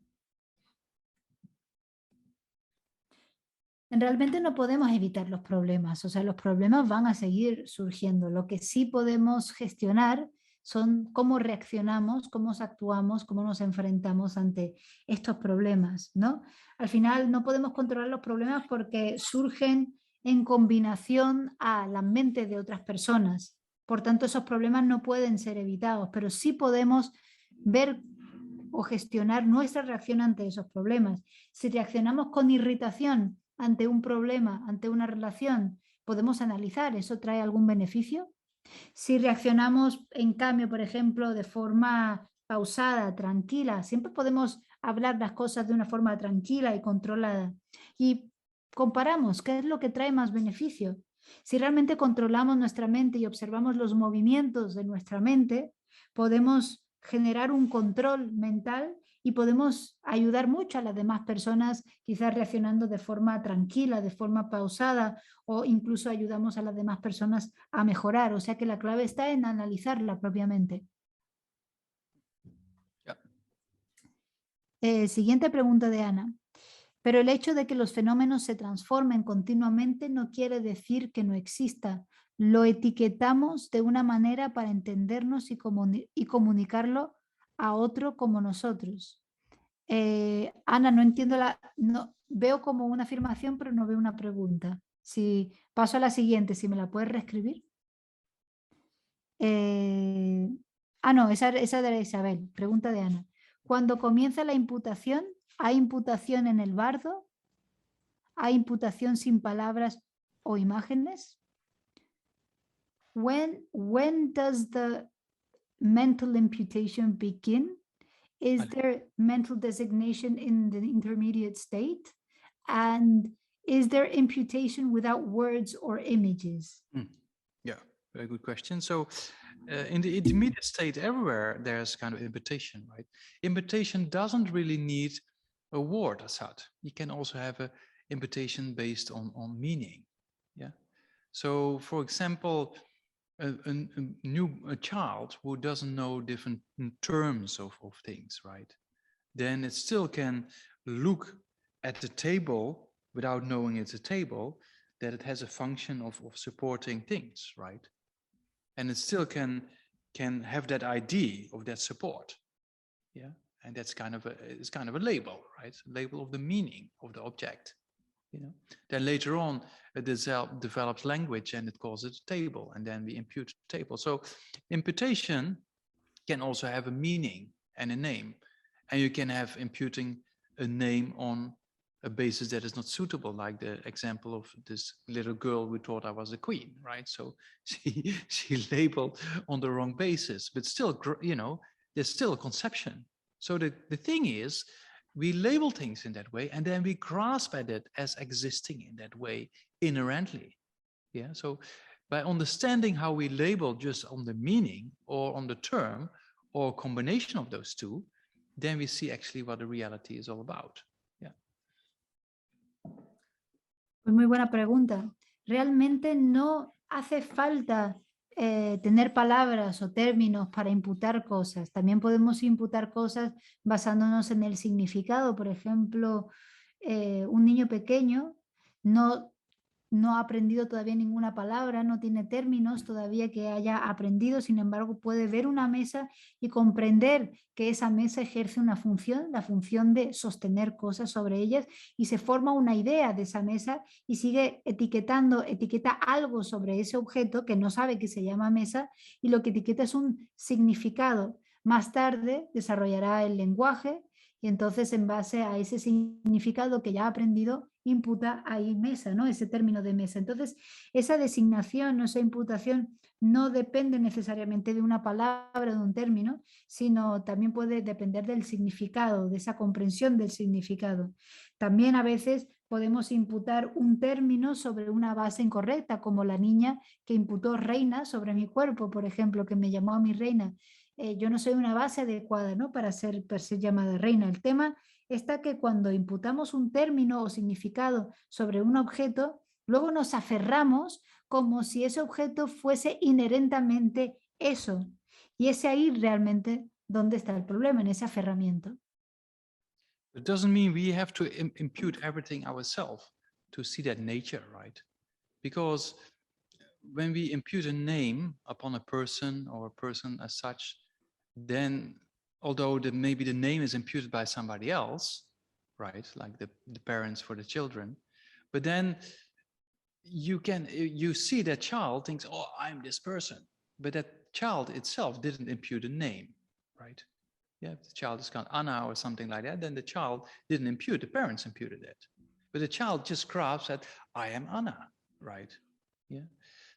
Realmente no podemos evitar los problemas, o sea, los problemas van a seguir surgiendo. Lo que sí podemos gestionar son cómo reaccionamos, cómo actuamos, cómo nos enfrentamos ante estos problemas, ¿no? Al final no podemos controlar los problemas porque surgen en combinación a la mente de otras personas. Por tanto, esos problemas no pueden ser evitados, pero sí podemos ver o gestionar nuestra reacción ante esos problemas. Si reaccionamos con irritación ante un problema, ante una relación, podemos analizar, ¿eso trae algún beneficio? Si reaccionamos, en cambio, por ejemplo, de forma pausada, tranquila, siempre podemos hablar las cosas de una forma tranquila y controlada. Y comparamos qué es lo que trae más beneficio. Si realmente controlamos nuestra mente y observamos los movimientos de nuestra mente, podemos generar un control mental y podemos ayudar mucho a las demás personas, quizás reaccionando de forma tranquila, de forma pausada, o incluso ayudamos a las demás personas a mejorar. O sea que la clave está en analizarla propiamente. Siguiente pregunta de Ana. Pero el hecho de que los fenómenos se transformen continuamente no quiere decir que no exista. Lo etiquetamos de una manera para entendernos y comunicarlo a otro como nosotros. Ana, no entiendo veo como una afirmación, pero no veo una pregunta. Si paso a la siguiente, si me la puedes reescribir. No, esa de Isabel, pregunta de Ana. Cuando comienza la imputación, ¿hay imputación en el bardo? ¿Hay imputación sin palabras o imágenes? When does the mental imputation begin? Is there mental designation in the intermediate state? And is there imputation without words or images? Yeah, very good question. So in the intermediate state everywhere, there's kind of imputation, right? Imputation doesn't really need a word as such. You can also have an imputation based on meaning. Yeah. So for example, a child who doesn't know different terms of things, right? Then it still can look at the table without knowing it's a table, that it has a function of supporting things, right? And it still can have that idea of that support. Yeah. And that's kind of a label, right? A label of the meaning of the object. You know, then later on it develops language and it calls it a table, and then we impute the table. So imputation can also have a meaning and a name, and you can have imputing a name on a basis that is not suitable, like the example of this little girl who thought I was a queen, right? So she labeled on the wrong basis, but still, you know, there's still a conception. So the thing is, we label things in that way, and then we grasp at it as existing in that way inherently. Yeah. So by understanding how we label just on the meaning or on the term or a combination of those two, then we see actually what the reality is all about. Yeah. Pues muy buena pregunta. Realmente no hace falta tener palabras o términos para imputar cosas. También podemos imputar cosas basándonos en el significado. Por ejemplo, un niño pequeño no no ha aprendido todavía ninguna palabra, no tiene términos todavía que haya aprendido, sin embargo puede ver una mesa y comprender que esa mesa ejerce una función, la función de sostener cosas sobre ellas, y se forma una idea de esa mesa y sigue etiqueta algo sobre ese objeto que no sabe que se llama mesa, y lo que etiqueta es un significado. Más tarde desarrollará el lenguaje y entonces en base a ese significado que ya ha aprendido imputa ahí mesa, ¿no? Ese término de mesa. Entonces esa designación, esa imputación no depende necesariamente de una palabra, de un término, sino también puede depender del significado, de esa comprensión del significado. También a veces podemos imputar un término sobre una base incorrecta, como la niña que imputó reina sobre mi cuerpo, por ejemplo, que me llamó a mi reina. Yo no soy una base adecuada, ¿no?, para ser llamada reina. El tema está que cuando imputamos un término o significado sobre un objeto, luego nos aferramos como si ese objeto fuese inherentemente eso. Y es ahí realmente donde está el problema, en ese aferramiento. It doesn't mean we have to impute everything ourselves to see that nature, right? Because when we impute a name upon a person or a person as such, then although maybe the name is imputed by somebody else, right, like the parents for the children, but then you see that child thinks, oh, I'm this person, but that child itself didn't impute a name, right? Yeah, if the child is called Anna or something like that, then the child didn't impute, the parents imputed it. But the child just grasps that I am Anna, right? Yeah.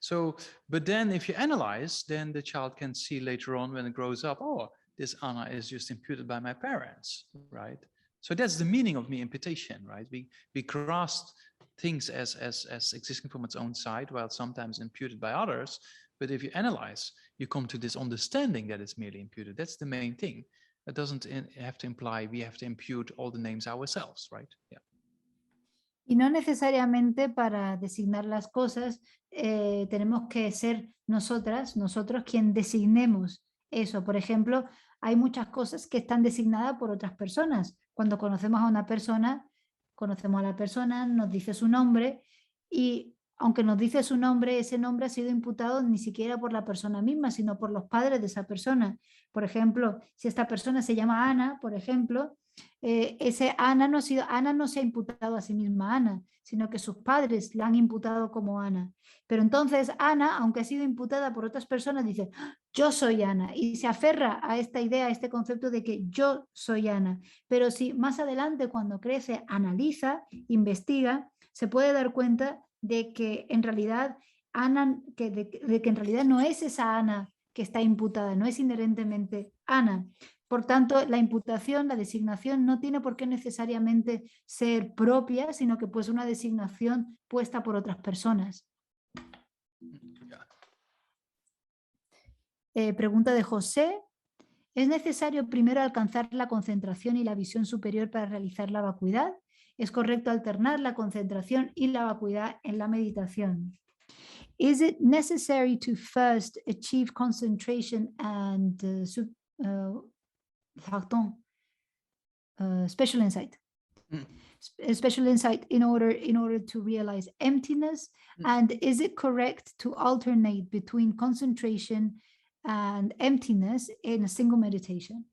So, but then if you analyze, then the child can see later on when it grows up, oh, this Anna is just imputed by my parents, right? So that's the meaning of me imputation, right? We grasp things as existing from its own side, while sometimes imputed by others. But if you analyze, you come to this understanding that it's merely imputed. That's the main thing. It doesn't have to imply we have to impute all the names ourselves, right? Yeah. Y no necesariamente para designar las cosas tenemos que ser nosotros quien designemos eso. Por ejemplo, hay muchas cosas que están designadas por otras personas. Cuando conocemos a una persona, conocemos a la persona, nos dice su nombre, y aunque nos dice su nombre, ese nombre ha sido imputado ni siquiera por la persona misma, sino por los padres de esa persona. Por ejemplo, si esta persona se llama Ana, por ejemplo, ese Ana no se ha imputado a sí misma Ana, sino que sus padres la han imputado como Ana. Pero entonces Ana, aunque ha sido imputada por otras personas, dice, yo soy Ana, y se aferra a esta idea, a este concepto de que yo soy Ana. Pero si más adelante, cuando crece, analiza, investiga, se puede dar cuenta de que en realidad Ana, de que en realidad no es esa Ana que está imputada, no es inherentemente Ana. Por tanto, la imputación, la designación no tiene por qué necesariamente ser propia, sino que puede ser una designación puesta por otras personas. Pregunta de José. ¿Es necesario primero alcanzar la concentración y la visión superior para realizar la vacuidad? ¿Es correcto alternar la concentración y la vacuidad en la meditación? Is it necessary to first achieve concentration and special insight? Special insight in order to realize emptiness? And is it correct to alternate between concentration and emptiness in a single meditation?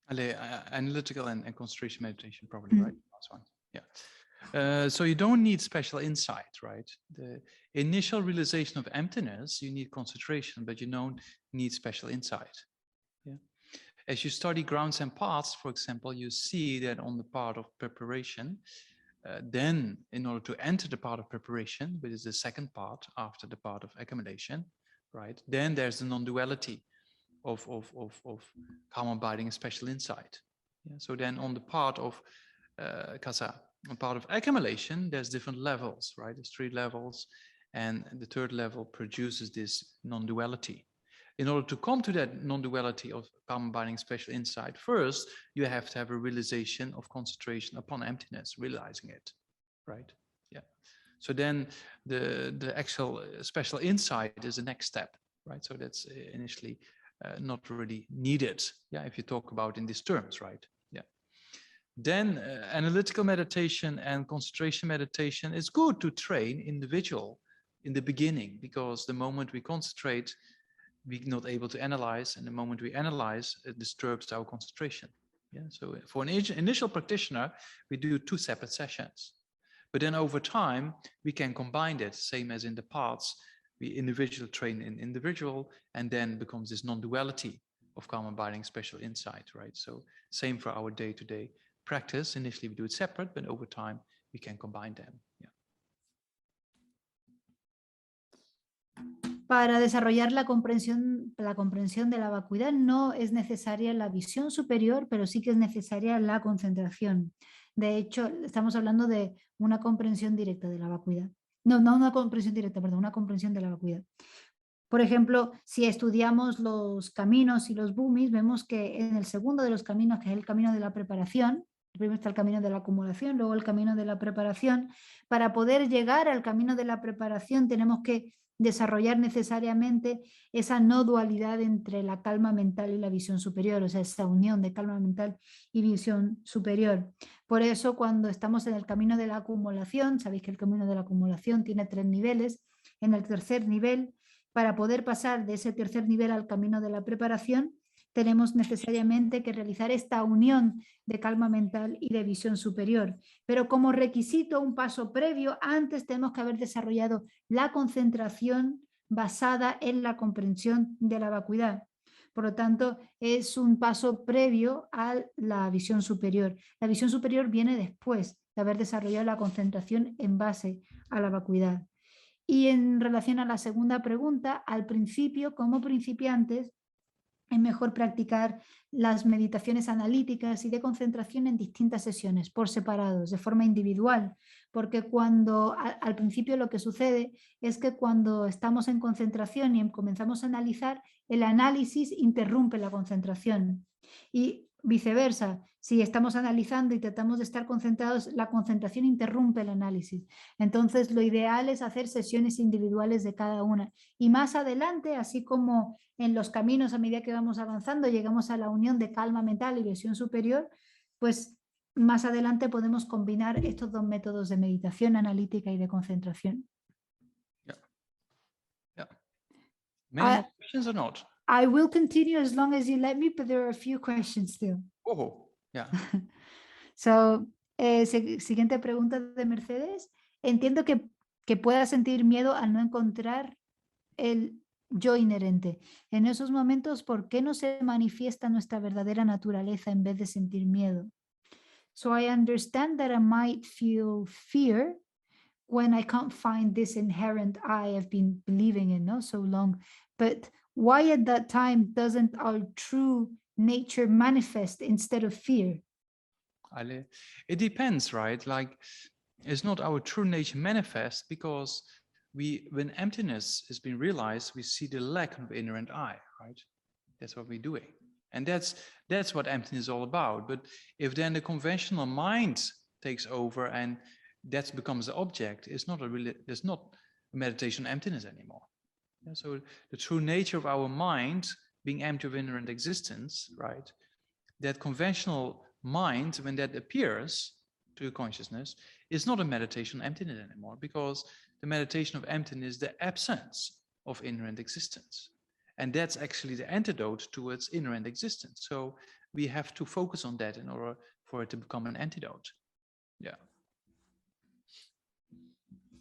Analytical and concentration meditation, probably, right? Last one. Yeah. So you don't need special insight, right? The initial realization of emptiness, you need concentration, but you don't need special insight. Yeah. As you study grounds and paths, for example, you see that on the part of preparation, then in order to enter the part of preparation, which is the second part after the part of accumulation, right? Then there's the non-duality of calm abiding and special insight. Yeah? So then on the part of kasa, on part of accumulation, there's different levels, right? There's 3 levels, and the 3rd level produces this non-duality. In order to come to that non-duality of calm abiding special insight, first you have to have a realization of concentration upon emptiness, realizing it, right? Yeah. So then the actual special insight is the next step, right? So that's initially not really needed. Yeah, if you talk about in these terms, right? Yeah. Then analytical meditation and concentration meditation is good to train individual in the beginning, because the moment we concentrate, we're not able to analyze, and the moment we analyze, it disturbs our concentration. Yeah. So for an initial practitioner, we do 2 separate sessions. But then over time, we can combine that, same as in the paths. We individual train in individual, and then becomes this non-duality of calm abiding special insight, right? So same for our day-to-day practice. Initially, we do it separate, but over time, we can combine them. Yeah. Para desarrollar la comprensión de la vacuidad no es necesaria la visión superior, pero sí que es necesaria la concentración. De hecho, estamos hablando de una comprensión directa de la vacuidad. No una comprensión directa, perdón, una comprensión de la vacuidad. Por ejemplo, si estudiamos los caminos y los bhumis, vemos que en el segundo de los caminos, que es el camino de la preparación, primero está el camino de la acumulación, luego el camino de la preparación. Para poder llegar al camino de la preparación tenemos que desarrollar necesariamente esa no dualidad entre la calma mental y la visión superior, o sea, esa unión de calma mental y visión superior. Por eso, cuando estamos en el camino de la acumulación, sabéis que el camino de la acumulación tiene 3 niveles. En el tercer nivel, para poder pasar de ese tercer nivel al camino de la preparación, tenemos necesariamente que realizar esta unión de calma mental y de visión superior. Pero como requisito, un paso previo, antes tenemos que haber desarrollado la concentración basada en la comprensión de la vacuidad. Por lo tanto, es un paso previo a la visión superior. La visión superior viene después de haber desarrollado la concentración en base a la vacuidad. Y en relación a la segunda pregunta, al principio, como principiantes, es mejor practicar las meditaciones analíticas y de concentración en distintas sesiones, por separados, de forma individual, porque cuando al principio lo que sucede es que cuando estamos en concentración y comenzamos a analizar, el análisis interrumpe la concentración. Y viceversa, si estamos analizando y tratamos de estar concentrados, la concentración interrumpe el análisis. Entonces, lo ideal es hacer sesiones individuales de cada una. Y más adelante, así como en los caminos a medida que vamos avanzando, llegamos a la unión de calma mental y visión superior, pues más adelante podemos combinar estos 2 métodos de meditación analítica y de concentración. Many more questions or not? I will continue as long as you let me, but there are a few questions still. Oh, yeah. So, siguiente pregunta de Mercedes. Entiendo que pueda sentir miedo al no encontrar el yo inherente. En esos momentos, ¿por qué no se manifiesta nuestra verdadera naturaleza en vez de sentir miedo? So I understand that I might feel fear when I can't find this inherent I have been believing in so long. But why at that time doesn't our true nature manifest instead of fear? It depends, right? Like, it's not our true nature manifest because when emptiness has been realized, we see the lack of inherent I, right? That's what we're doing. And that's what emptiness is all about. But if then the conventional mind takes over and that becomes the object, there's not a meditation on emptiness anymore. Yeah, so the true nature of our mind being empty of inherent existence, right? That conventional mind, when that appears to consciousness, is not a meditation on emptiness anymore, because the meditation of emptiness is the absence of inherent existence. And that's actually the antidote towards inherent existence. So we have to focus on that in order for it to become an antidote. Yeah.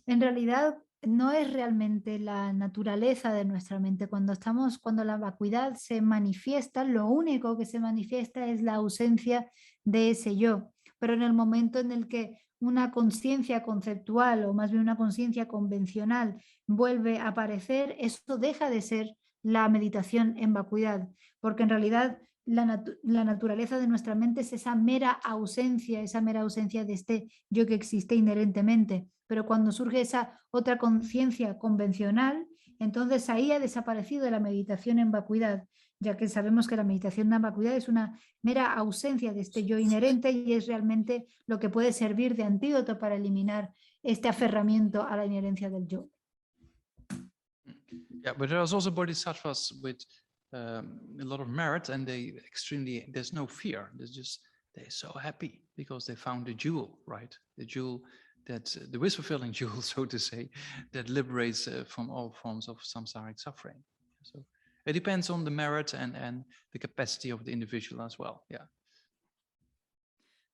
En realidad, no es realmente la naturaleza de nuestra mente. Cuando la vacuidad se manifiesta, lo único que se manifiesta es la ausencia de ese yo. Pero en el momento en el que una conciencia conceptual, o más bien una conciencia convencional, vuelve a aparecer, eso deja de ser la meditación en vacuidad, porque en realidad la naturaleza de nuestra mente es esa mera ausencia de este yo que existe inherentemente. Pero cuando surge esa otra conciencia convencional, entonces ahí ha desaparecido la meditación en vacuidad, ya que sabemos que la meditación en vacuidad es una mera ausencia de este yo inherente y es realmente lo que puede servir de antídoto para eliminar este aferramiento a la inherencia del yo. Yeah, but there's also bodhisattvas with a lot of merit, and there's no fear. There's just they're so happy because they found the jewel, right? The jewel that's the wish-fulfilling jewel, so to say, that liberates from all forms of samsaric suffering. So it depends on the merit and the capacity of the individual as well. Yeah.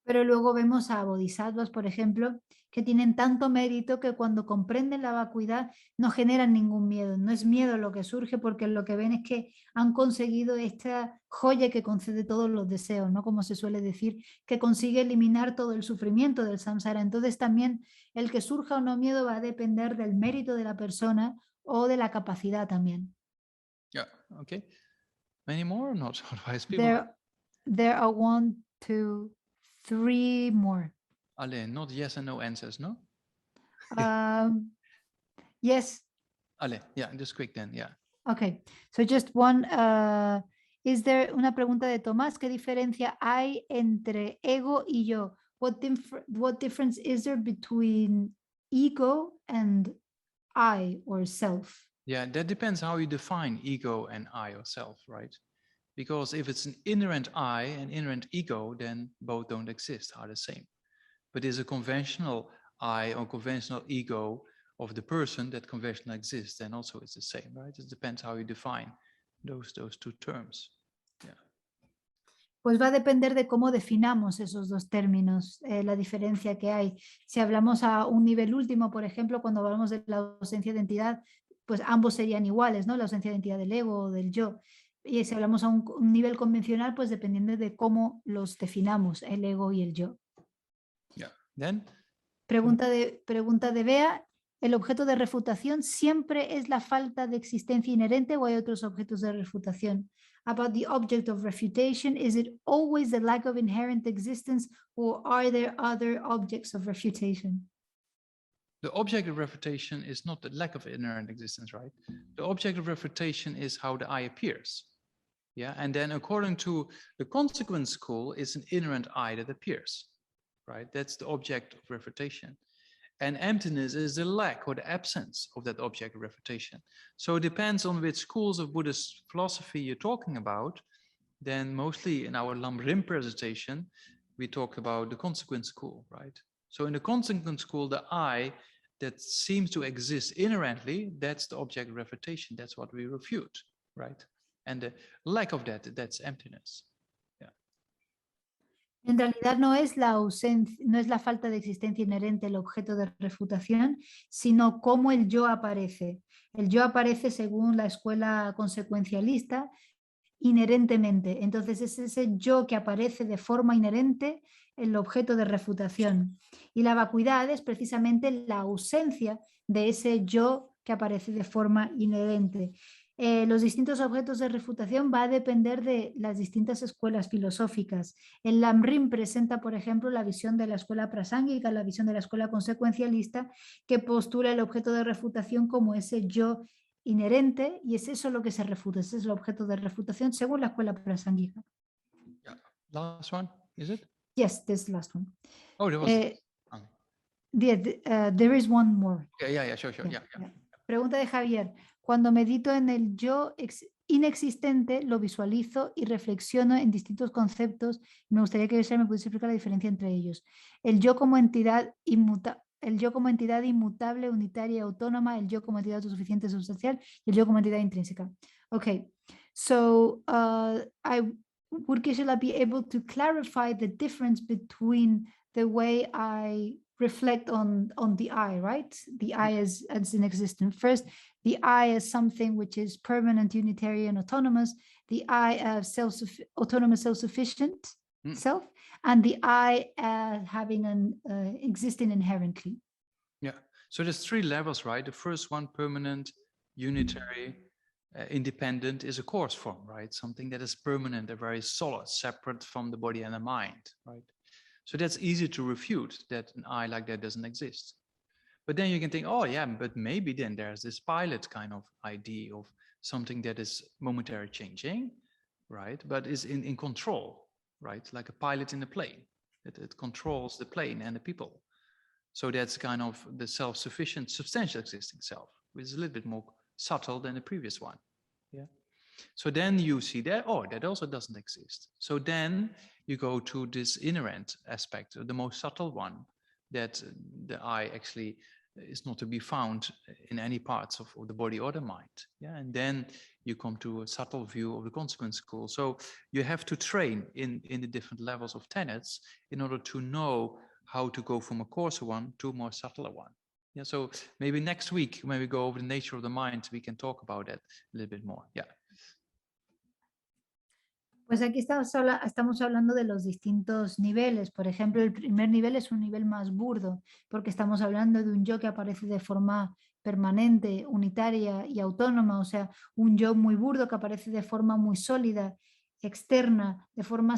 Pero luego vemos a bodhisattvas, por ejemplo, que tienen tanto mérito que cuando comprenden la vacuidad no generan ningún miedo. No es miedo lo que surge porque lo que ven es que han conseguido esta joya que concede todos los deseos, ¿no? Como se suele decir, que consigue eliminar todo el sufrimiento del samsara. Entonces también el que surja o no miedo va a depender del mérito de la persona o de la capacidad también. Yeah. Okay. Many more or not? Otherwise, people. There are 1, 2, 3 more. Ale, not yes and no answers, no? Yes. Ale, yeah, just quick then, yeah. Okay, so just one. Is there una pregunta de Tomás? ¿Qué diferencia hay entre ego y yo? What difference is there between ego and I or self? Yeah, that depends how you define ego and I or self, right? Because if it's an inherent I and inherent ego, then both don't exist, are the same. But there's a conventional I or conventional ego of the person that conventional exists, then also it's the same, right? It depends how you define those two terms. Yeah. Pues va a depender de cómo definamos esos dos términos, la diferencia que hay. Si hablamos a un nivel último, por ejemplo, cuando hablamos de la ausencia de entidad, pues ambos serían iguales, ¿no? La ausencia de entidad del ego o del yo. Y si hablamos a un nivel convencional, pues dependiendo de cómo los definamos, el ego y el yo. Yeah. Then, Pregunta de Bea, ¿el objeto de refutación siempre es la falta de existencia inherente o hay otros objetos de refutación? About the object of refutation, is it always the lack of inherent existence or are there other objects of refutation? the object of refutation is not the lack of inherent existence, right? The object of refutation is how the I appears. Yeah, and then according to the consequence school, it's an inherent I that appears, right? That's the object of refutation. And emptiness is the lack or the absence of that object of refutation. So it depends on which schools of Buddhist philosophy you're talking about. Then mostly in our Lam Rim presentation, we talk about the consequence school, right? So in the consequence school, the I that seems to exist inherently, that's the object of refutation. That's what we refute, right? And the lack of that, that's emptiness. En realidad no es la ausencia, no es la falta de existencia inherente el objeto de refutación, sino cómo el yo aparece. El yo aparece según la escuela consecuencialista inherentemente. Entonces es ese yo que aparece de forma inherente el objeto de refutación. Y la vacuidad es precisamente la ausencia de ese yo que aparece de forma inherente. Los distintos objetos de refutación va a depender de las distintas escuelas filosóficas. El Lamrim presenta, por ejemplo, la visión de la escuela prasángica, la visión de la escuela consecuencialista, que postula el objeto de refutación como ese yo inherente, y es eso lo que se refuta, ese es el objeto de refutación según la escuela prasángica. Yeah. Last one, is it? Yes, this last one. Oh, there was. There is one more. Okay, yeah, sure. Yeah. Pregunta de Javier. Cuando medito en el yo inexistente, lo visualizo y reflexiono en distintos conceptos. Me gustaría que me pudiese explicar la diferencia entre ellos. El yo como entidad inmutable, unitaria, autónoma, el yo como entidad autosuficiente, sustancial y el yo como entidad intrínseca. Okay, so would Geshe be able to clarify the difference between the way I reflect on the I, right? The I as inexistent. First, the I as something which is permanent, unitary, and autonomous. The I as autonomous, self-sufficient self, and the I as having existing inherently. Yeah. So there's 3 levels, right? The first one, permanent, unitary, independent, is a course form, right? Something that is permanent, very solid, separate from the body and the mind, right? So that's easy to refute, that an I like that doesn't exist. But then you can think, oh yeah, but maybe then there's this pilot kind of idea of something that is momentarily changing, right? But is in control, right? Like a pilot in a plane, it controls the plane and the people. So that's kind of the self-sufficient, substantial existing self, which is a little bit more subtle than the previous one. Yeah. So then you see that, oh, that also doesn't exist. So then you go to this inherent aspect, the most subtle one, that the I actually is not to be found in any parts of the body or the mind. Yeah, and then you come to a subtle view of the consequence school. So you have to train in the different levels of tenets in order to know how to go from a coarser one to a more subtler one. Yeah, so maybe next week when we go over the nature of the mind, we can talk about that a little bit more. Yeah. Pues aquí estamos hablando de los distintos niveles. Por ejemplo, el primer nivel es un nivel más burdo, porque estamos hablando de un yo que aparece de forma permanente, unitaria y autónoma, o sea, un yo muy burdo que aparece de forma muy sólida, externa, de forma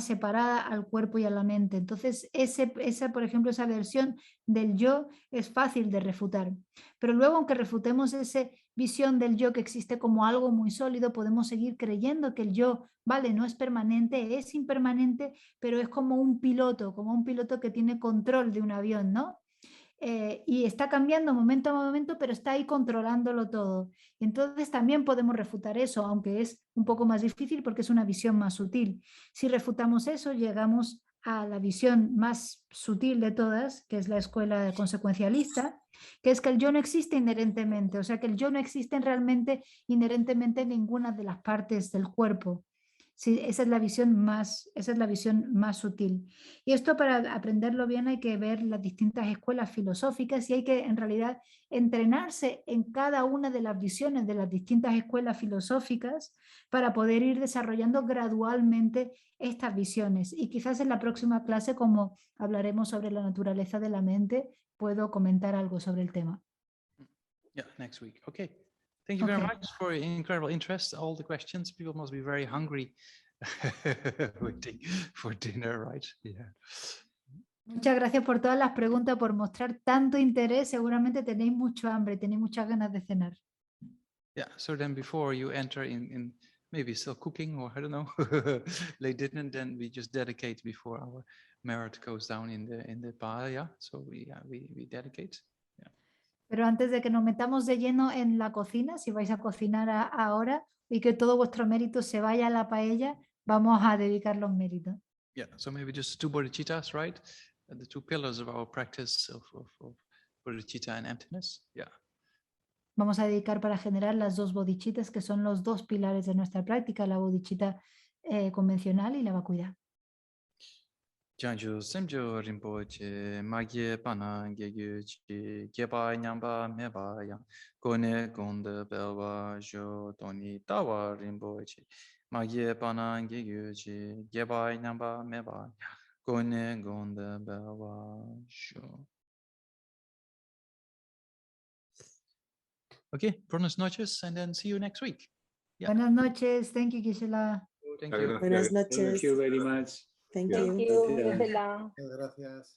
separada al cuerpo y a la mente. Entonces, por ejemplo, esa versión del yo es fácil de refutar. Pero luego, aunque refutemos esa visión del yo que existe como algo muy sólido, podemos seguir creyendo que el yo, vale, no es permanente, es impermanente, pero es como un piloto que tiene control de un avión, ¿no? Y está cambiando momento a momento, pero está ahí controlándolo todo. Entonces también podemos refutar eso, aunque es un poco más difícil porque es una visión más sutil. Si refutamos eso, llegamos a la visión más sutil de todas, que es la escuela consecuencialista, que es que el yo no existe inherentemente, o sea que el yo no existe realmente inherentemente en ninguna de las partes del cuerpo. Sí, esa es la visión más sutil. Y esto, para aprenderlo bien, hay que ver las distintas escuelas filosóficas y hay que en realidad entrenarse en cada una de las visiones de las distintas escuelas filosóficas para poder ir desarrollando gradualmente estas visiones. Y quizás en la próxima clase, como hablaremos sobre la naturaleza de la mente, puedo comentar algo sobre el tema. Yeah, next week. Okay. Thank you very much for your incredible interest. All the questions. People must be very hungry waiting for dinner, right? Yeah. Muchas gracias por todas las preguntas, por mostrar tanto interés. Seguramente tenéis mucho hambre, tenéis muchas ganas de cenar. Yeah. So then before you enter in maybe still cooking or I don't know, late dinner, then we just dedicate before our merit goes down in the ARYA. So we dedicate. Pero antes de que nos metamos de lleno en la cocina, si vais a cocinar ahora y que todo vuestro mérito se vaya a la paella, vamos a dedicar los méritos. Yeah, so maybe just 2 bodhicittas, right? The 2 pillars of our practice of bodhicitta and emptiness. Yeah. Vamos a dedicar para generar las 2 bodhicittas, que son los 2 pilares de nuestra práctica, la bodhicitta convencional y la vacuidad. Janju semjo rinpoche magye pana gegyu chi geba nyamba meba yang kone gonda belwa jo toni tawa rinpoche magye pana gegyu chi geba nyamba meba kone gonda belwa jo. Okay, buenas noches and then see you next week. Yeah. Buenas noches, thank you, Gisela. Thank you. Buenas noches. Thank you very much. Thank Yeah. you. Gracias. Gracias.